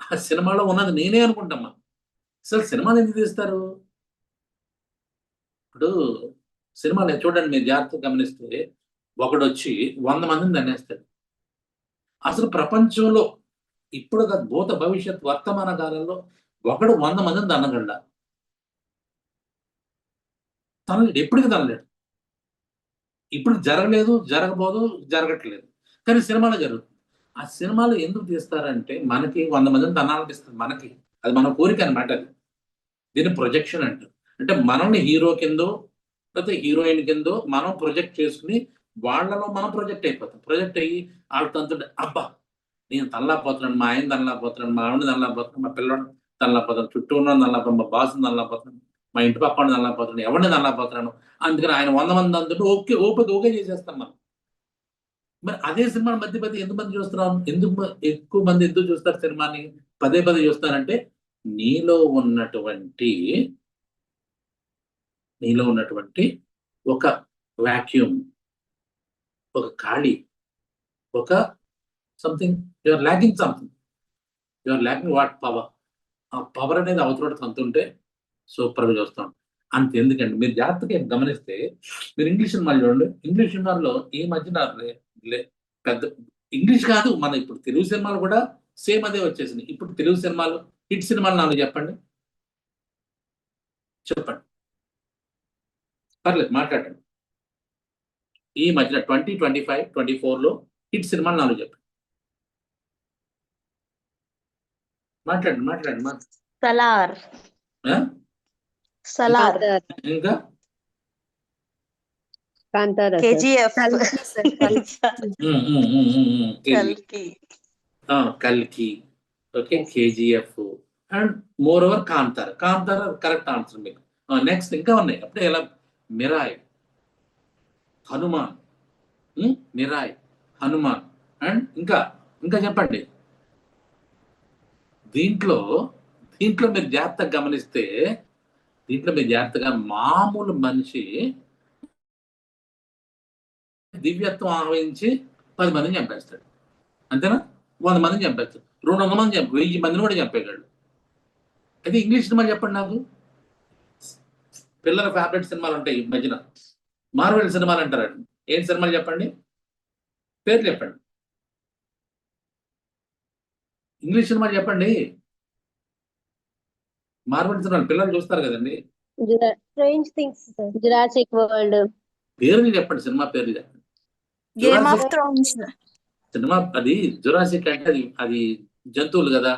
ఆ సినిమాలో ఉన్నది నేనే అనుకుంటామా. అసలు సినిమాలు ఎందుకు తీస్తారు? ఇప్పుడు సినిమాలు చూడండి, మీరు జాగ్రత్తగా గమనిస్తే ఒకడు వచ్చి 100 మందిని దండేస్తాడు. అసలు ప్రపంచంలో ఇప్పుడు కాదు, భూత భవిష్యత్ వర్తమాన కాలంలో ఒకడు 100 మందిని తన్నగలడా? తనలేడు, ఎప్పటికీ తనలేడు. ఇప్పుడు జరగలేదు, జరగబోదు, జరగట్లేదు. కానీ సినిమాలో జరుగుతుంది. ఆ సినిమాలు ఎందుకు తీస్తారంటే మనకి 100 మందిని తనాలనిపిస్తుంది మనకి. అది మన కోరిక అనమాట అది. దీన్ని ప్రొజెక్షన్ అంటారు. అంటే మనల్ని హీరో కిందో, లేకపోతే హీరోయిన్ కిందో మనం ప్రొజెక్ట్ చేసుకొని వాళ్ళలో మనం ప్రొజెక్ట్ అయిపోతాం. ప్రొజెక్ట్ అయ్యి ఆళ్ళతో అబ్బా! నేను తనలేకపోతున్నాను, మా ఆయన తనలేకపోతున్నాను, మా ఆవిడని తనలేకపోతున్నాను, మా పిల్లోడిని తనలేకపోతున్నాను, చుట్టూ ఉన్నోడిని తనలేకపోతున్నాను, మా బాస్‌ని తనలేకపోతున్నాను, మా ఇంటి పక్కోడిని తనలేకపోతున్నాను, ఎవరిని తనలేకపోతున్నాను. అందుకని ఆయన 100 మంది అంతుంటే ఓకే చేసేస్తాం మనం. మరి అదే సినిమాని మధ్య మధ్య ఎంతమంది చూస్తున్నాం? ఎక్కువ మంది ఎందుకు చూస్తారు సినిమాని? పదే చూస్తారంటే నీలో ఉన్నటువంటి నీలో ఉన్నటువంటి ఒక వాక్యూమ్, ఒక ఖాళీ, ఒక something you are lacking something. You are lacking what? Power. ఆ పవర్ అనేది అవతలోడికి అంతుంటే సూపర్‌గా చూస్తాం. అంతెందుకండి, మీరు జాగ్రత్తగా గమనిస్తే మీరు ఇంగ్లీష్ సినిమాలు చూడండి. ఇంగ్లీష్ సినిమాల్లో ఈ మధ్యన లే పెద్ద ఇంగ్లీష్ కాదు, మన ఇప్పుడు తెలుగు సినిమాలు కూడా సేమ్ అదే వచ్చేసినాయి. ఇప్పుడు తెలుగు సినిమాలు, హిట్ సినిమాలు 4 చెప్పండి. చెప్పండి. పర్లేదు మాట్లాడండి. ఈ మధ్యన 2025, 24లో హిట్ సినిమాలు 4 చెప్పండి. మాట్లాడండి. సలార్. ఆ? సలార్. ఇంకా కాంతారా సార్. కేజీఎఫ్. కల్కి సార్. కల్కి. కల్కి. Okay, KGF and more over Kantara. Kantara correct answer మీకు. నెక్స్ట్ ఇంకా ఉన్నాయి. అప్పుడే ఎలా Mirai, Hanuman, Mirai, Hanuman and ఇంకా చెప్పండి. దీంట్లో మీరు జాగ్రత్తగా గమనిస్తే, మామూలు మనిషి దివ్యత్వం ఆహ్వానించి 10 మందిని చంపేస్తాడు. అంతేనా? 100 మందిని చంపేస్తాడు, 200 మంది 1000 మందిని కూడా చంపేయగలడు. అయితే ఇంగ్లీష్ సినిమాలు చెప్పండి నాకు. పిల్లల ఫేవరెట్ సినిమాలు ఉంటాయి ఈ మధ్యన, మార్వెల్ సినిమాలు అంటారండి. ఏం సినిమాలు చెప్పండి, పేర్లు చెప్పండి. ఇంగ్లీష్ సినిమాలు చెప్పండి. మార్వెల్ సినిమాలు పిల్లలు చూస్తారు కదండి. Strange things sir. Jurassic world. పేర్లు చెప్పండి, సినిమా పేర్లు చెప్పండి. Game of Thrones. సినిమా అది జురాసిక్ అంటే అది జంతువులు కదా,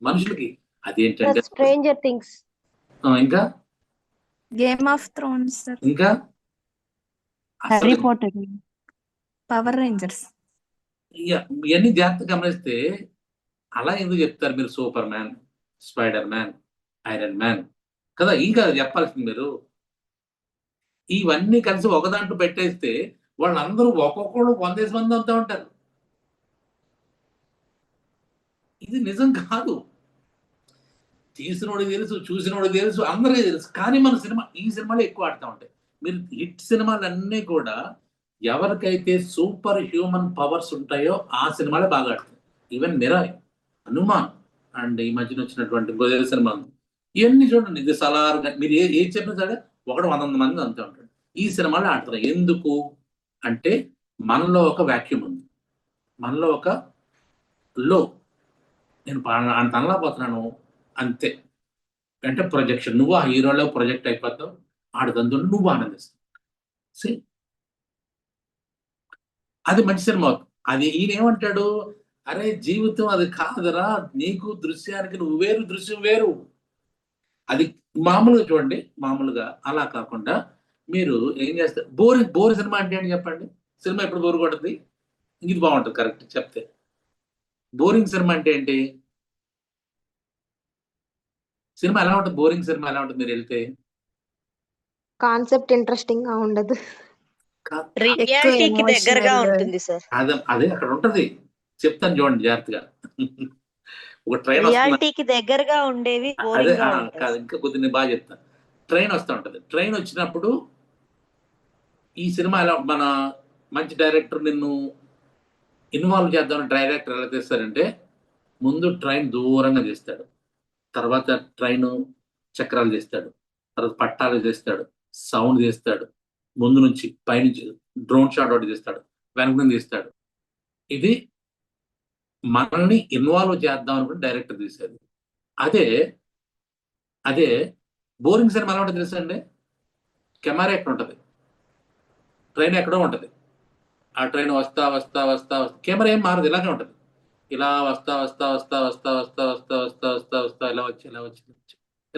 మనుషులకి అదేంటంటే స్ట్రేంజర్ థింగ్స్. ఇంకా గేమ్ ఆఫ్ థ్రోన్స్. ఇంకా హ్యారీ పాటర్. Power Rangers. ఇవన్నీ జాగ్రత్తగా గమనిస్తే అలా ఎందుకు చెప్తారు మీరు? Super man, spider man, iron man కదా, ఇంకా చెప్పాల్సింది మీరు. ఇవన్నీ కలిసి ఒక దాంట్లో పెట్టేస్తే వాళ్ళందరూ ఒక్కొక్కడు 100 మంది అవుతా ఉంటారు. ఇది నిజం కాదు. తీసినోడికి తెలుసు, చూసినోడికి తెలుసు, అందరికీ తెలుసు. కానీ మన ఈ సినిమాలు ఎక్కువ ఆడుతూ ఉంటాయి. మీరు హిట్ సినిమాలన్నీ కూడా ఎవరికైతే సూపర్ హ్యూమన్ పవర్స్ ఉంటాయో ఆ సినిమాలే బాగా ఆడతాయి. ఈవెన్ మిరాయ్, హనుమాన్ అండ్ ఈ మధ్యన వచ్చినటువంటి గొర్రెల సినిమా, ఇవన్నీ చూడండి. ఇది సలార్, మీరు ఏది చెప్పినా సరే 100 మంది అంతే ఉంటాడు. ఈ సినిమాలు ఆడతారు. ఎందుకు అంటే మనలో ఒక వాక్యూమ్ ఉంది, మనలో ఒక లో, నేను తనలేకపోతున్నాను అంతే. అంటే ప్రొజెక్షన్. నువ్వు ఆ హీరోలో ప్రొజెక్ట్ అయిపోతావు, ఆడదందు నువ్వు ఆనందిస్తావు. అది మంచి సినిమా అవుతుంది. అది ఈయన ఏమంటాడు, అరే జీవితం అది కాదురా, నీకు దృశ్యానికి నువ్వు వేరు, దృశ్యం వేరు. అది మామూలుగా చూడండి. మామూలుగా అలా కాకుండా మీరు ఏం చేస్తారు? బోర్ సినిమా అంటే ఏంటి చెప్పండి? సినిమా ఎప్పుడు బోరు కొడుతుంది? ఇది బాగుంటుంది కరెక్ట్ చెప్తే. బోరింగ్ సినిమా అంటే ఏంటి? సినిమా ఎలా ఉంటుంది? బోరింగ్ సినిమా ఎలా ఉంటుంది మీరు వెళ్తే? కాన్సెప్ట్ ఇంట్రెస్టింగ్ గా ఉండదు. రియాలిటీకి దగ్గరగా ఉంటుంది సార్. అదే అక్కడ ఉంటది. చెప్తాను చూడండి జాగ్రత్తగా. ఒక ట్రైన్ రియాలిటీకి దగ్గరగా ఉండేవి అదే బోరింగ్ గా కాదు, ఉంటాయి. ఇంకా కొద్దిగా బాగా చెప్తాను. ట్రైన్ వస్తూ ఉంటది. ట్రైన్ వచ్చినప్పుడు ఈ సినిమా ఎలా, మన మంచి డైరెక్టర్ నిన్ను ఇన్వాల్వ్ చేద్దామని డైరెక్టర్ ఎలా తీస్తారంటే, ముందు ట్రైన్ దూరంగా తీస్తాడు, తర్వాత ట్రైన్ చక్రాలు తీస్తాడు, తర్వాత పట్టాలు తీస్తాడు, సౌండ్ తీస్తాడు, ముందు నుంచి పైనుంచి డ్రోన్ షాట్ ఒకటి తీస్తాడు, వెనక నుంచి తీస్తాడు. ఇది మనల్ని ఇన్వాల్వ్ చేద్దాం అనుకుని డైరెక్టర్ తీసేది. అదే బోరింగ్ సినిమా ఎలా ఉంటుంది తెలుసా అండి? కెమెరా ఎక్కడ ఉంటుంది, ట్రైన్ ఎక్కడో ఉంటుంది. ఆ ట్రైన్ వస్తా వస్తా వస్తా వస్తా కెమెరా ఏం మారదు, ఇలాగే ఉంటుంది. ఇలా వస్తా వస్తా వస్తా వస్తా వస్తా వస్తా వస్తా వస్తా వస్తా ఇలా వచ్చి ఇలా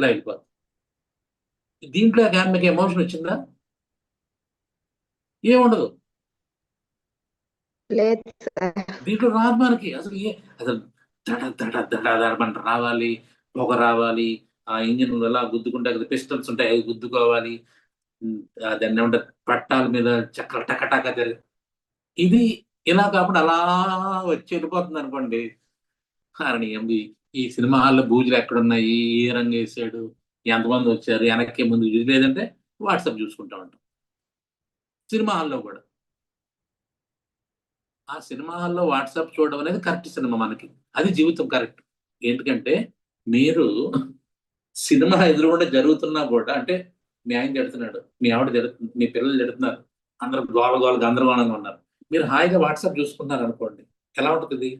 వెళ్ళిపోతుంది. దీంట్లో మీకు ఎమోషన్ వచ్చిందా? ఏముండదు. లేదు దీంట్లో రాదు మనకి అసలు. అసలు దడ దడ దడ దడమంట రావాలి, పొగ రావాలి, ఆ ఇంజిన్ ఎలా గుద్దుకుంటే పిస్టన్స్ ఉంటాయి, అవి గుద్దుకోవాలి, దాన్ని ఏమంటారు పట్టాల మీద చక్ర టకటక తిరిగి, ఇది ఇలా కాకుండా అలా వచ్చి వెళ్ళిపోతుంది అనుకోండి. ఈ సినిమా హాల్లో బూజులు ఎక్కడున్నాయి, ఏ రంగు వేసాడు, ఎంతమంది వచ్చారు, వెనక్కి ముందు లేదంటే వాట్సాప్ చూసుకుంటా ఉంటాం. సినిమా హాల్లో కూడా ఆ సినిమా హాల్లో వాట్సాప్ చూడడం అనేది కరెక్ట్ సినిమా మనకి, అది జీవితం కరెక్ట్. ఎందుకంటే మీరు సినిమా ఎదురుగుండా జరుగుతున్నా కూడా, అంటే మీ ఆయన తిడుతున్నాడు, మీ ఆవిడ తిడుతుంది, మీ పిల్లలు తిడుతున్నారు, అందరూ గోల గోల గందరగోళంగా ఉన్నారు, మీరు హాయిగా వాట్సాప్ చూసుకున్నారు అనుకోండి, ఎలా ఉంటుంది?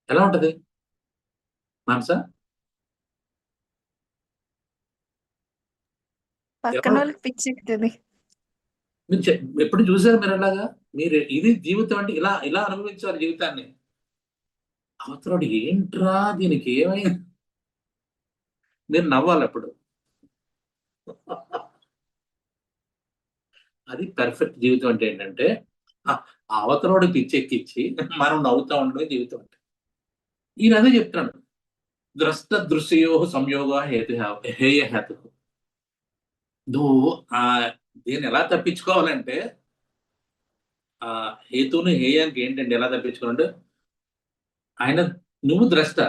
ఎలా ఉంటది మానస? పక్కన వాళ్ళకి పిచ్చెక్కుతుంది. మీరు ఎప్పుడు చూసారు మీరు అలాగా? మీరు ఇది జీవితం అంటే ఇలా ఇలా అనుభవించాలి జీవితాన్ని. అవతరాడు ఏంట్రా దీనికి ఏమైంది, మీరు నవ్వాలి అప్పుడు. అది పర్ఫెక్ట్ జీవితం అంటే ఏంటంటే అవతరాడు పిచ్చెక్కిచ్చి మనం నవ్వుతా ఉండడం జీవితం అంటే. ఈయన అదే చెప్తున్నాడు, ద్రష్ట దృశ్యో సంయోగ హేయ హేతు. నువ్వు దీన్ని ఎలా తప్పించుకోవాలంటే, ఆ హేతుని హేయానికి ఏంటంటే ఎలా తప్పించుకోవాలంటే, నువ్వు ద్రష్ట,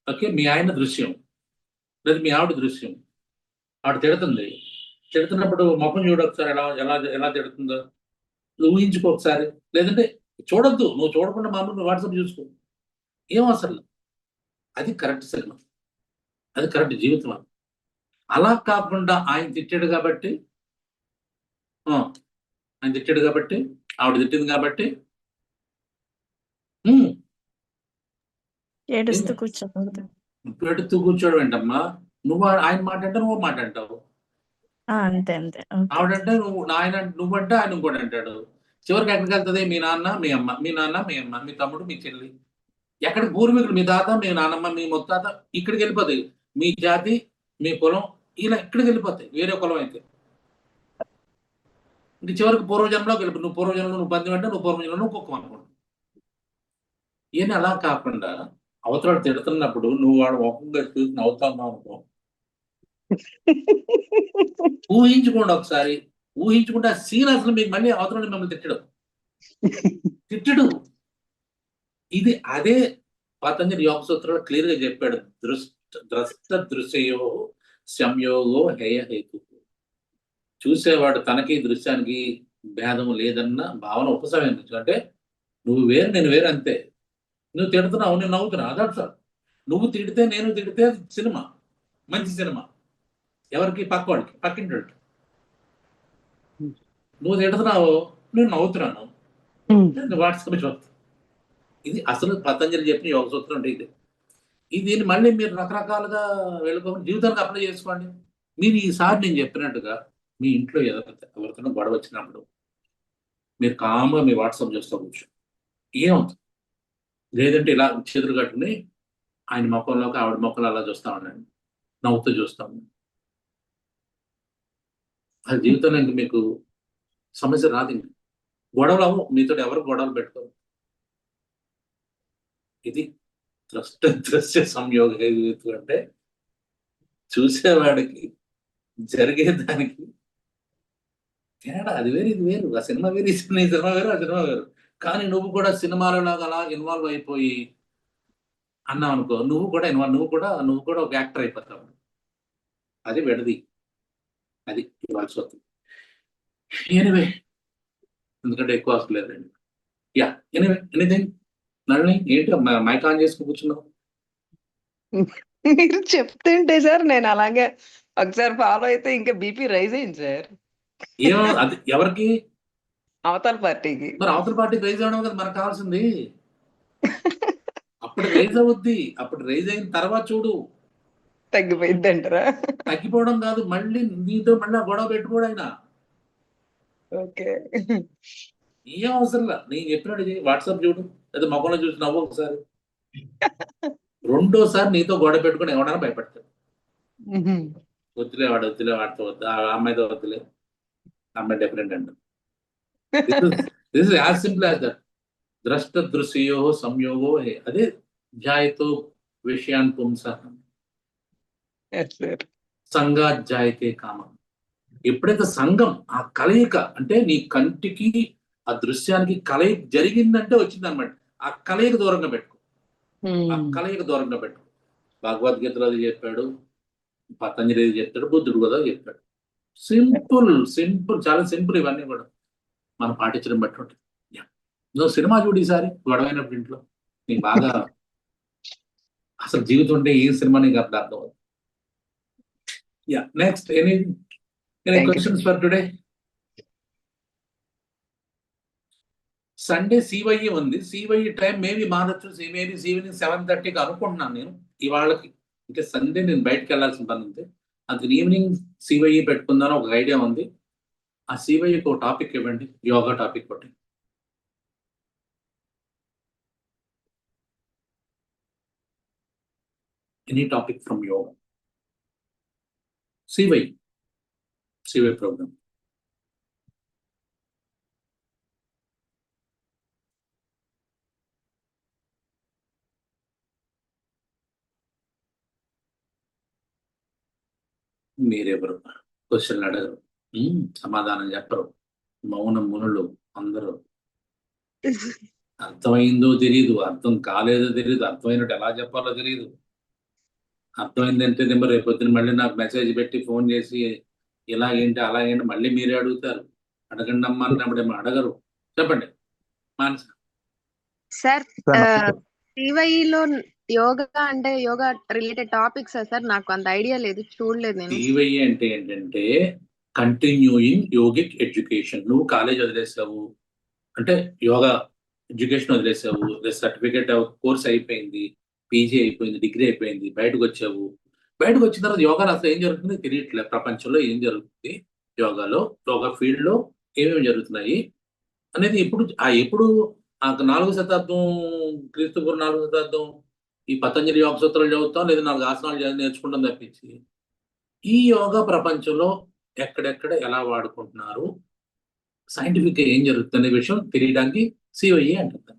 ఓకే, మీ ఆయన దృశ్యం, లేదా మీ ఆవిడ దృశ్యం. ఆవిడ తిడుతున్నప్పుడు ముఖం చూడొకసారి, ఎలా ఎలా ఎలా తిడుతుందో ఊహించుకో ఒకసారి, లేదంటే చూడొద్దు, నువ్వు చూడకుండా మామూలు వాట్సాప్ చూసుకో, ఏం అసలు. అది కరెక్ట్ సినిమా, అది కరెక్ట్ జీవితం. అలా కాకుండా ఆయన తిట్టాడు కాబట్టి ఆవిడ తిట్టింది కాబట్టి ఏడుస్తూ కూర్చోకూడదు. పెడుతూ కూర్చోవడం ఏంటమ్మా? నువ్వు ఆయన మాట అంటే నువ్వు మాట అంటావు, అంతే అంతే. ఆవిడంటే నువ్వంటే ఆయన ఇంకోటి అంటాడు. చివరికి ఎక్కడికి వెళ్తుంది? మీ నాన్న మీ అమ్మ, మీ నాన్న మీ అమ్మ, మీ తమ్ముడు మీ చెల్లి, ఎక్కడికి పూర్వీకులు, మీ తాత మీ నాన్నమ్మ మీ ముత్తాత, ఇక్కడికి వెళ్ళిపోతాయి. మీ జాతి మీ కులం ఇలా ఇక్కడికి వెళ్ళిపోతాయి, వేరే కులం అయితే. ఇంక చివరికి పూర్వజన్మలోకి వెళ్ళిపో, నువ్వు పూర్వజన్మలో నువ్వు పంది అంటే నువ్వు పూర్వజన్మలో నువ్వు కుక్కం అనుకోండి. ఈయన అలా కాకుండా అవతరాడు తిడుతున్నప్పుడు నువ్వు వాడు ముఖంగా చూసి నవ్వుతా ఉన్నావు అనుకో, ఊహించుకోండి ఒకసారి. ఊహించుకుంటే ఆ సీన్ అసలు మీకు మళ్ళీ అవతరాడు మిమ్మల్ని తిట్టడు. ఇది అదే పతంజలి యోగ సూత్రంలో క్లియర్ గా చెప్పాడు, ద్రష్ట దృశ్యో సంయోగో హేయ హేతు. చూసేవాడు తనకి దృశ్యానికి భేదం లేదన్న భావన ఉపసంహరించు. అంటే నువ్వు వేరు నేను వేరు అంతే. నువ్వు తిడుతున్నావు నేను నవ్వుతున్నా, అదొక నువ్వు తిడితే నేను తిడితే సినిమా, మంచి సినిమా. ఎవరికి? పక్కవాడికి, పక్కింటి. నువ్వు తిడుతున్నావు నేను నవ్వుతున్నాను, వాట్సాప్ చూస్తా. ఇది అసలు పతంజలి చెప్పిన యోగ సూత్రం అంటే ఇది. దీన్ని మళ్ళీ మీరు రకరకాలుగా వెళ్ళుకోండి, జీవితానికి అప్లై చేసుకోండి. మీరు ఈసారి నేను చెప్పినట్టుగా మీ ఇంట్లో ఎవరికైనా గొడవ వచ్చినప్పుడు మీరు కామ్గా మీ వాట్సాప్ చూస్తూ కూర్చో, ఏమవుతుంది? లేదంటే ఇలా చేతులు కట్టుకుని ఆయన మొక్కల్లోకి ఆవిడ మొక్కలు అలా చూస్తా ఉండండి, నవ్వుతూ చూస్తా ఉండండి. అది జీవితంలో ఇంక మీకు సమస్య రాదు. ఇంక గొడవలు అవ్వవు, మీతో ఎవరు గొడవలు పెట్టుకోరు. ఇది దృశ్య సంయోగ హేతు అంటే చూసేవాడికి జరిగేదానికి తేడా అది వేరు ఇది వేరు. ఆ సినిమా వేరు, ఈ సినిమా వేరు, ఆ సినిమా వేరు. కానీ నువ్వు కూడా సినిమాలో లాగా అలా ఇన్వాల్వ్ అయిపోయి అన్నావు అనుకో, నువ్వు కూడా ఒక యాక్టర్ అయిపోతావు. అది విడది, అది ఇవ్వాల్సి వస్తుంది. ఎనివే, ఎందుకంటే ఎక్కువ అవసరం లేదండి. యా, ఎనివే, ఎనీథింగ్ నళిని, ఏంటి మైక్ ఆన్ చేసుకుని కూర్చున్నావు? మీరు చెప్తుంటే సార్ నేను అలాగే ఒకసారి ఫాలో అయితే ఇంకా బీపీ రైజ్ అయింది సార్. అది ఎవరికి? అవతల పార్టీకి. మరి అవతల పార్టీకి రైజ్ అవ్వడం కదా మనకు కావాల్సింది. అప్పుడు రైజ్ అవుద్ది, అప్పుడు రైజ్ అయిన తర్వాత చూడు. తగ్గిపోయిద్దంటారా? తగ్గిపోవడం కాదు, మళ్ళీ నీతో మళ్ళీ గొడవ పెట్టుకోడు ఆయన. ఓకే. ఏం అవసరంలా, నేను చెప్పినట్టు చెయ్యి. వాట్సాప్ చూడు, లేదా మొక్కలో చూసి నవ్వు ఒకసారి. రెండోసారి నీతో గొడవ పెట్టుకుని ఎవడన్నా భయపడతాడు. వద్దులే వాడితో వద్దు, ఆ అమ్మాయితో వద్దులే, అమ్మాయి డిఫరెంట్ అంట. This is as simple as that. ద్రష్ట దృశ్యో సంయోగో హే, అదే ధ్యాయతో విషయాన్ పుంసః సంగాధ్యాయతే కామం. ఎప్పుడైతే సంఘం, ఆ కలయిక, అంటే నీ కంటికి ఆ దృశ్యానికి కలయిక జరిగిందంటే వచ్చిందనమాట. ఆ కలయిక దూరంగా పెట్టుకో, ఆ కలయిక దూరంగా పెట్టుకో. భగవద్గీతలో అది చెప్పాడు, పతంజలి చెప్తాడు, బుద్ధుడు కూడా చెప్పాడు. సింపుల్ సింపుల్, చాలా సింపుల్ ఇవన్నీ కూడా మనం పాటించడం బట్టి ఉంటుంది. నువ్వు సినిమా చూడు ఈసారి గొడవైనప్పుడు ఇంట్లో, నీకు బాగా అసలు జీవితం అంటే ఏ సినిమా నీకు అర్థం అవుతుంది. Yeah, next any questions for today? Sunday CYE ఉంది. సివైఈ టైం మేబీ మారచ్చు, మేబీ ఈవినింగ్ 7:30కి అనుకుంటున్నాను నేను ఇవాళకి. అంటే సండే నేను బయటకు వెళ్ళాల్సిన పని ఉంది, అందుకని ఈవినింగ్ సివైఈ పెట్టుకుందాను ఒక ఐడియా ఉంది. ఆ సివైఈకి ఒక టాపిక్ ఇవ్వండి, యోగా టాపిక్ ఒకటి. Any topic from yoga, CY program. మీరెవరు క్వశ్చన్లు అడగరు, సమాధానం చెప్పరు, మౌనం మునులు అందరూ. అర్థమైందో తెలియదు, అర్థం కాలేదో తెలియదు, అర్థమైనట్టు ఎలా చెప్పాలో తెలియదు. అర్థమైందంటే మరి రేపు పొద్దున మళ్ళీ నాకు మెసేజ్ పెట్టి ఫోన్ చేసి ఇలా ఏంటి అలా ఏంటి మళ్ళీ మీరే అడుగుతారు. అడగండి అమ్మా అన్నప్పుడేమో అడగరు. చెప్పండి మానస. సార్ టీవైలో యోగా అంటే యోగా రిలేటెడ్ టాపిక్స్ సార్, నాకు అంత ఐడియా లేదు, చూడలేదు నేను. టీవై అంటే ఏంటంటే కంటిన్యూయింగ్ యోగిక్ ఎడ్యుకేషన్. నువ్వు కాలేజ్ వదిలేసావు అంటే యోగా ఎడ్యుకేషన్ వదిలేసావు, సర్టిఫికేట్ కోర్స్ అయిపోయింది, పీజీ అయిపోయింది, డిగ్రీ అయిపోయింది, బయటకు వచ్చావు. బయటకు వచ్చిన తర్వాత యోగాలో అసలు ఏం జరుగుతుంది తెలియట్లేదు. ప్రపంచంలో ఏం జరుగుతుంది, యోగాలో యోగా ఫీల్డ్ లో ఏమేమి జరుగుతున్నాయి అనేది ఎప్పుడు 4వ శతాబ్దం, క్రీస్తు పూర్వం 4వ శతాబ్దం ఈ పతంజలి యోగ సూత్రాలు చదువుతాం, లేదా 4 ఆసనాలు నేర్చుకుంటాం తప్పించి ఈ యోగా ప్రపంచంలో ఎక్కడెక్కడ ఎలా వాడుకుంటున్నారు, సైంటిఫిక్ ఏం జరుగుతుంది విషయం తెలియడానికి సివైఈ అంటుంది.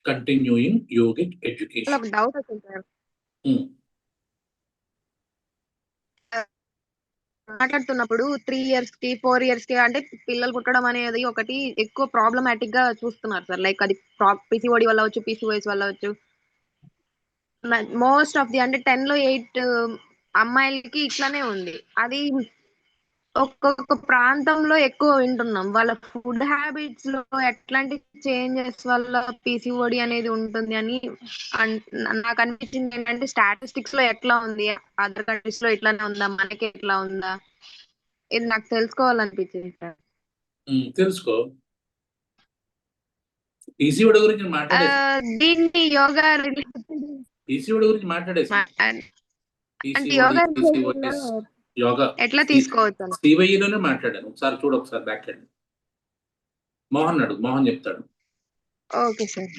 Continuing yogic education. ఒక డౌట్ వచ్చింది సార్, మాట్లాడుతున్నప్పుడు 3 years కి 4 years కి అంటే పిల్లలు పుట్టడం అనేది ఒకటి ఎక్కువ ప్రాబ్లమాటిక్ గా చూస్తున్నారు సార్. లైక్ అది పిసిఓడి వల్ల వచ్చు, పిసిఓఎస్ వల్ల వచ్చు. మోస్ట్ ఆఫ్ ది అంటే 10 లో 8 అమ్మాయిలకి ఇట్లానే ఉంది. అది ఒక్కొక్క ప్రాంతంలో ఎక్కువ వింటున్నాం. వాళ్ళ ఫుడ్ హ్యాబిట్స్ లో ఎట్లాంటి చేంజెస్ వల్ల పిసిఓడి అనేది ఉంటుంది అని నాకు అనిపించింది. ఏంటంటే స్టాటిస్టిక్స్ లో ఎట్లా ఉంది, అదర్ కంట్రీస్ లో ఇట్లానే ఉందా, మనకి ఎట్లా ఉందా, ఇది నాకు తెలుసుకోవాలనిపించింది సార్. తెలుసుకో. పీసీఓడి గురించి మాట్లాడేసి, దీన్ని యోగా పీసీఓడి గురించి మాట్లాడేసి, అంటే యోగా ఎట్లా తీసుకోవచ్చు సివైఈలోనే మాట్లాడాను. ఒకసారి చూడు, ఒకసారి బ్యాక్ అండి. మోహన్ అడుగు, మోహన్ చెప్తాడు. Okay sir,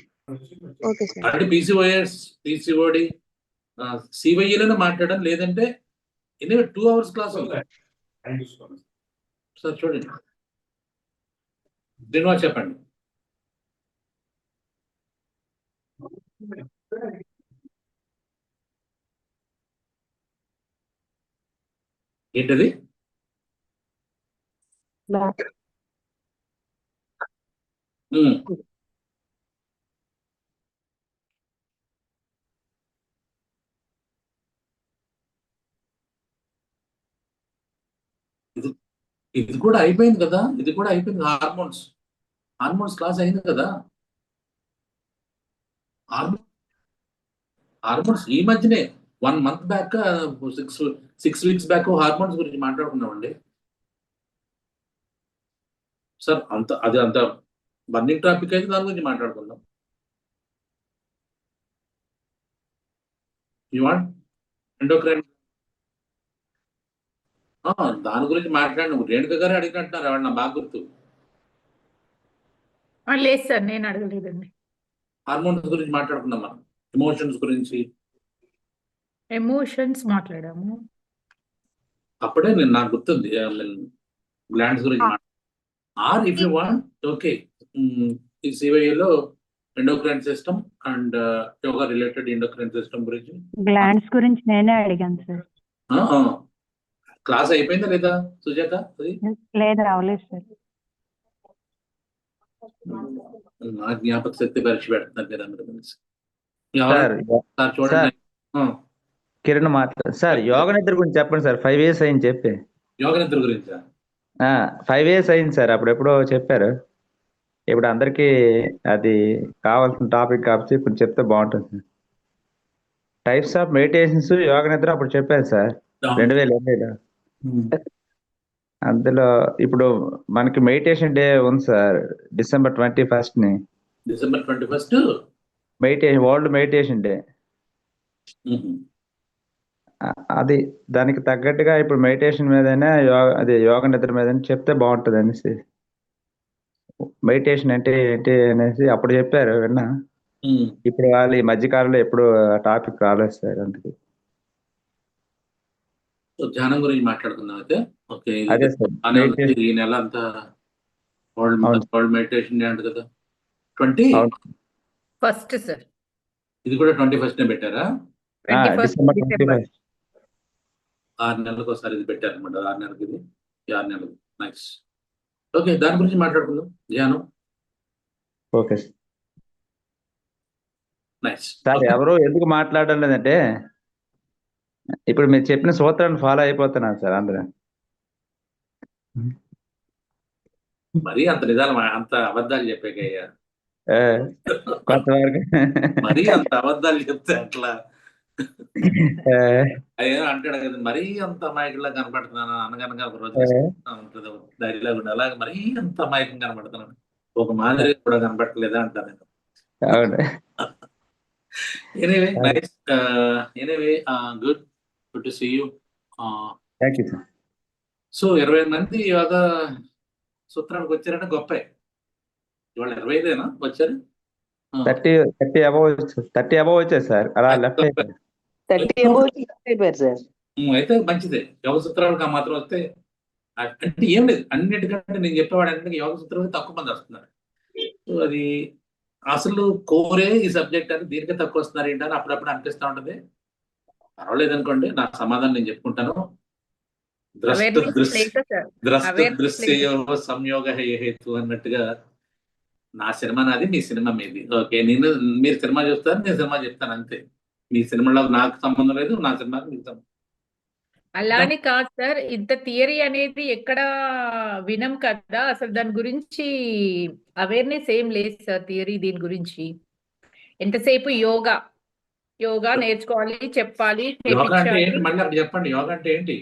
okay sir. అంటే పీసీఓఎస్, పీసీఓడి సివైఈలోనే మాట్లాడాను. లేదంటే ఎనివే 2 hours క్లాస్ ఉంది సార్, చూడండి. శ్రీనివాస్ చెప్పండి. ఏంటది? ఇది కూడా అయిపోయింది కదా, ఇది కూడా అయిపోయింది. హార్మోన్స్ క్లాస్ అయింది కదా. హార్మోన్స్ ఈ మధ్యనే 1 month back, 6 weeks back hormones గురించి మాట్లాడుకున్నామండి. సార్ అంత బర్నింగ్ టాపిక్ అయితే దాని గురించి మాట్లాడుకుందాం. యూ వాంట్ ఎండోక్రైన్ దాని గురించి మాట్లాడిన రేణుక గారే అడిగినట్టున్నారు, ఎవరు నా బాగా గుర్తు. లేదు సార్, నేను అడగలేదండి. హార్మోన్స్ గురించి మాట్లాడుకున్నాం మనం, ఎమోషన్స్ గురించి. ఎమోషన్స్ మాట్లాడాము. అప్పుడే నాకు గుర్తుంది గ్లాండ్స్ గురించి or if you want okay. ఈ సివైలో endocrine system and yoga related endocrine system గురించి గ్లాండ్స్ గురించి నేనే అడిగాను సార్. క్లాస్ అయిపోయిందా లేదా సుజాత? అది లేదు, రావలేదు సార్. నా జ్ఞాపక శక్తి పరీక్ష పెడుతున్నారు మీరు అందరూ కలిసి. సార్ సార్ చూడండి. కిరణ్ మాట్లాడు సార్. యోగ నిద్ర గురించి చెప్పండి సార్. 5 years అయింది చెప్పి. యోగ నిద్ర గురించా? 5 years అయింది సార్. అప్పుడెప్పుడో చెప్పారు. ఇప్పుడు అందరికీ అది కావాల్సిన టాపిక్ కాబట్టి ఇప్పుడు చెప్తే బాగుంటుంది సార్. టైప్స్ ఆఫ్ మెడిటేషన్స్ యోగ నిద్ర అప్పుడు చెప్పాను సార్ 2008లో. అందులో ఇప్పుడు మనకి మెడిటేషన్ డే ఉంది sir, December 21st. December 21st meditation, world meditation day. అది దానికి తగ్గట్టుగా ఇప్పుడు మెడిటేషన్ మీదనే యోగ నిద్ర మీద చెప్తే బాగుంటుంది అనేసి. మెడిటేషన్ అంటే ఏంటి అనేసి అప్పుడు చెప్పారు, విన్నా. ఇప్పుడు వాళ్ళు ఈ మధ్యకాలంలో ఎప్పుడు టాపిక్ రాలేదు సార్. అందుకే ధ్యానం గురించి మాట్లాడుకుందాం అయితే. ఓకే, అదే సార్. ఈ నెల అంతా వరల్డ్ మెడిటేషన్ డే అంట కదా, 1st సార్. ఇది కూడా 21st పెట్టారా? 21st December December. 21st. 6 నెలలకు ఒకసారి ఇది పెట్టారనమాట. 6 నెలలకు ఇది, 6 నెలలకు. నైస్. ఓకే, దాని గురించి మాట్లాడుకుందాం. ధ్యానం. Okay nice sir. ఎవరు ఎందుకు మాట్లాడడం లేదంటే ఇప్పుడు మీరు చెప్పిన సూత్రాన్ని ఫాలో అయిపోతున్నారు సార్ అందరూ. మరీ అంత నిజాలు అంత అబద్ధాలు చెప్పాకయ్యా. కొంతవరకు మరీ అంత అబద్ధాలు చెప్తే అట్లా అయ్యా అంటాడు కదా, మరీ అంత అమాయకుల్లా కనపడుతున్నాను అనగనగా ఒక రోజు ఉంటుంది డైలాగ్ ఉండే, అలాగే మరీ అంత అమాయకం కనపడుతున్నాను, ఒక మాదిరి కూడా కనపడలేదా అంటాను నేను. Anyway nice. Anyway good to see you. Thank you sir. So 20 మంది యోగా సూత్రానికి వచ్చారంటే గొప్పే. ఇవాళ 25 వచ్చారు. 30 above వచ్చాయి సార్. అలా లెఫ్ట్ అయిపోయింది. 30 above అయిపోయారు సార్. అయితే మంచిదే. యోగ సూత్రాలకు ఆ మాత్రం వస్తే అంటే ఏం లేదు. అన్నిటికంటే నేను చెప్పేవాడు అంటే యోగ సూత్రాలకు తక్కువ మంది వస్తున్నారు. సో అది అసలు కోరే ఈ సబ్జెక్ట్ అని దీనికి తక్కువ వస్తున్నారు ఏంటని అప్పుడప్పుడు అనిపిస్తూ ఉంటుంది. పర్వాలేదు అనుకోండి, నా సమాధానం నేను చెప్పుకుంటాను. దృశ్యో సంయోగ హేతు అన్నట్టుగా నా సినిమా నాది, మీ సినిమా మీది. ఓకే, మీరు సినిమా చూస్తారు, నేను సినిమా చెప్తాను అంతే. మీ సినిమాలో నాకు సంబంధం లేదు, నా సినిమాకి మీకు సంబంధం. అలానే కాదు సార్, ఇంత థియరీ అనేది ఎక్కడ వినం కదా, అసలు దాని గురించి అవేర్నెస్ ఏం లేదు సార్. థియరీ దీని గురించి ఎంతసేపు యోగా నేర్చుకోవాలి, చెప్పాలి, యోగా అంటే ఏంటి? మళ్ళీ అప్పుడు చెప్పండి. యోగా అంటే ఏంటి?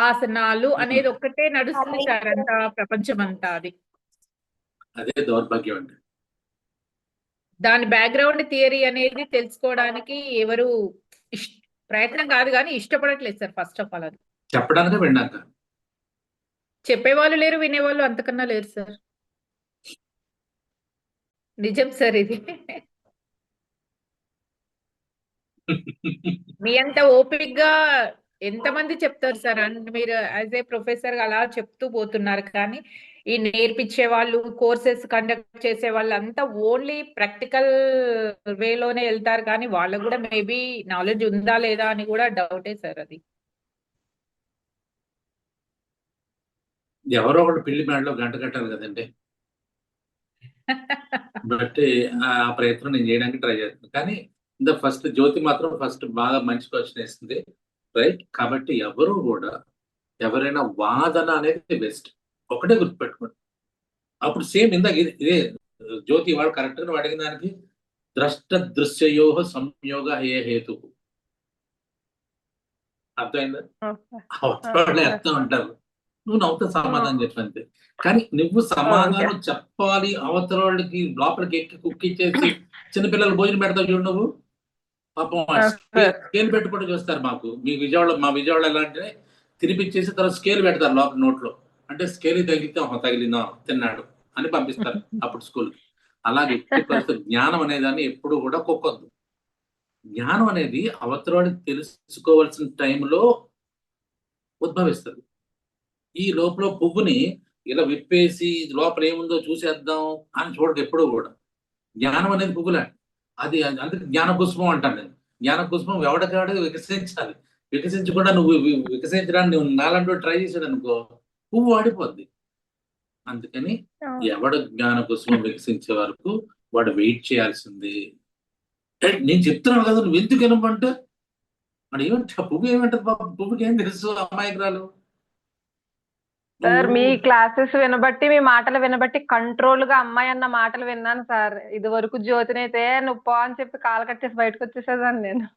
ఆసనాలు అనేది ఒక్కటే నడుస్తుంది సార్ అంతా ప్రపంచం అంతా. అదే దౌర్భాగ్యం అంటే. దాని బ్యాక్గ్రౌండ్ థియరీ అనేది తెలుసుకోవడానికి ఎవరు ప్రయత్నం కాదు కానీ ఇష్టపడట్లేదు సార్. ఫస్ట్ ఆఫ్ ఆల్ అది చెప్పడానికి విన్నాక చెప్పేవాళ్ళు లేరు, వినేవాళ్ళు అంతకన్నా లేరు సార్. నిజం సార్ ఇది. మీ అంత ఓపిక్గా ఎంతమంది చెప్తారు సార్? అండ్ మీరు యాజ్ ఏ ప్రొఫెసర్ అలా చెప్తూ పోతున్నారు, కానీ ఈ నేర్పించే వాళ్ళు, కోర్సెస్ కండక్ట్ చేసే వాళ్ళు అంతా ఓన్లీ ప్రాక్టికల్ వేలోనే వెళ్తారు, కానీ వాళ్ళకు కూడా మేబీ నాలెడ్జ్ ఉందా లేదా అని కూడా డౌటే సార్. అది ఎవరో ఒకటి పిల్లి మేడలో గంట కట్టాలి కదండి. బట్ ఆ ప్రయత్నం నేను చేయడానికి ట్రై చేస్తాను. కానీ ఫస్ట్ జ్యోతి మాత్రం ఫస్ట్ బాగా మంచి క్వశ్చన్ వేస్తుంది, రైట్? కాబట్టి ఎవరు కూడా ఎవరైనా వాదన అనేది బెస్ట్, ఒకటే గుర్తుపెట్టుకోండి. అప్పుడు సేమ్ ఇందాక ఇదే జ్యోతి వాడు కరెక్ట్గా అడిగిన దానికి దృశ్యయో సంయోగ హేతు అర్థమైందా? అవతల అర్థం ఉంటారు, నువ్వు నవ్వుతా సమాధానం చెప్పంతే. కానీ నువ్వు సమాధానం చెప్పాలి అవతల వాళ్ళకి లోపలికి ఎక్కి కుక్కిచ్చేసి చిన్నపిల్లలు భోజనం పెడతావు చూడు నువ్వు. పాపం స్కేల్ పెట్టుకుంటూ చూస్తారు మాకు. మా విజయవాడ ఎలా అంటే తినిపించేసి తర్వాత స్కేల్ పెడతారు లోపల నోట్లో. అంటే స్కేల్ తగిలితే తగిలిందా తిన్నాడు అని పంపిస్తారు అప్పుడు స్కూల్. అలాగే ఎట్టి పరిస్థితులు జ్ఞానం అనేదాన్ని ఎప్పుడు కూడా కుక్కొద్దు. జ్ఞానం అనేది అవతరానికి తెలుసుకోవాల్సిన టైంలో ఉద్భవిస్తుంది. ఈ లోపల పువ్వుని ఇలా విప్పేసి లోపల ఏముందో చూసేద్దాం అని చూడదు ఎప్పుడూ కూడా. జ్ఞానం అనేది పువ్వులే. అది అందుకే జ్ఞాన పుష్పం అంటాను నేను. జ్ఞాన పుష్పం ఎవడికాడు వికసించాలి. వికసించకుండా నువ్వు వికసించడానికి నువ్వు నాలంటూ ట్రై చేసాడు అనుకో పువ్వు వాడిపోద్ది. అందుకని ఎవడు జ్ఞాన పుష్పం వికసించే వరకు వాడు వెయిట్ చేయాల్సింది. నేను చెప్తున్నాను కదా నువ్వు ఎందుకు వినమంటే వాడు ఏమంటా పువ్వు ఏమంటది బాబు, పువ్వుకి ఏం తెలుసు అమాయకురాలు. సార్ మీ క్లాసెస్ వినబట్టి మీ మాటలు వినబట్టి కంట్రోల్ గా అమ్మాయి అన్న మాటలు విన్నాను సార్. ఇది వరకు జ్యోతినైతే నువ్వు పో అని చెప్పి కాలు కట్టేసి బయటకు వచ్చేసేదాన్ని నేను.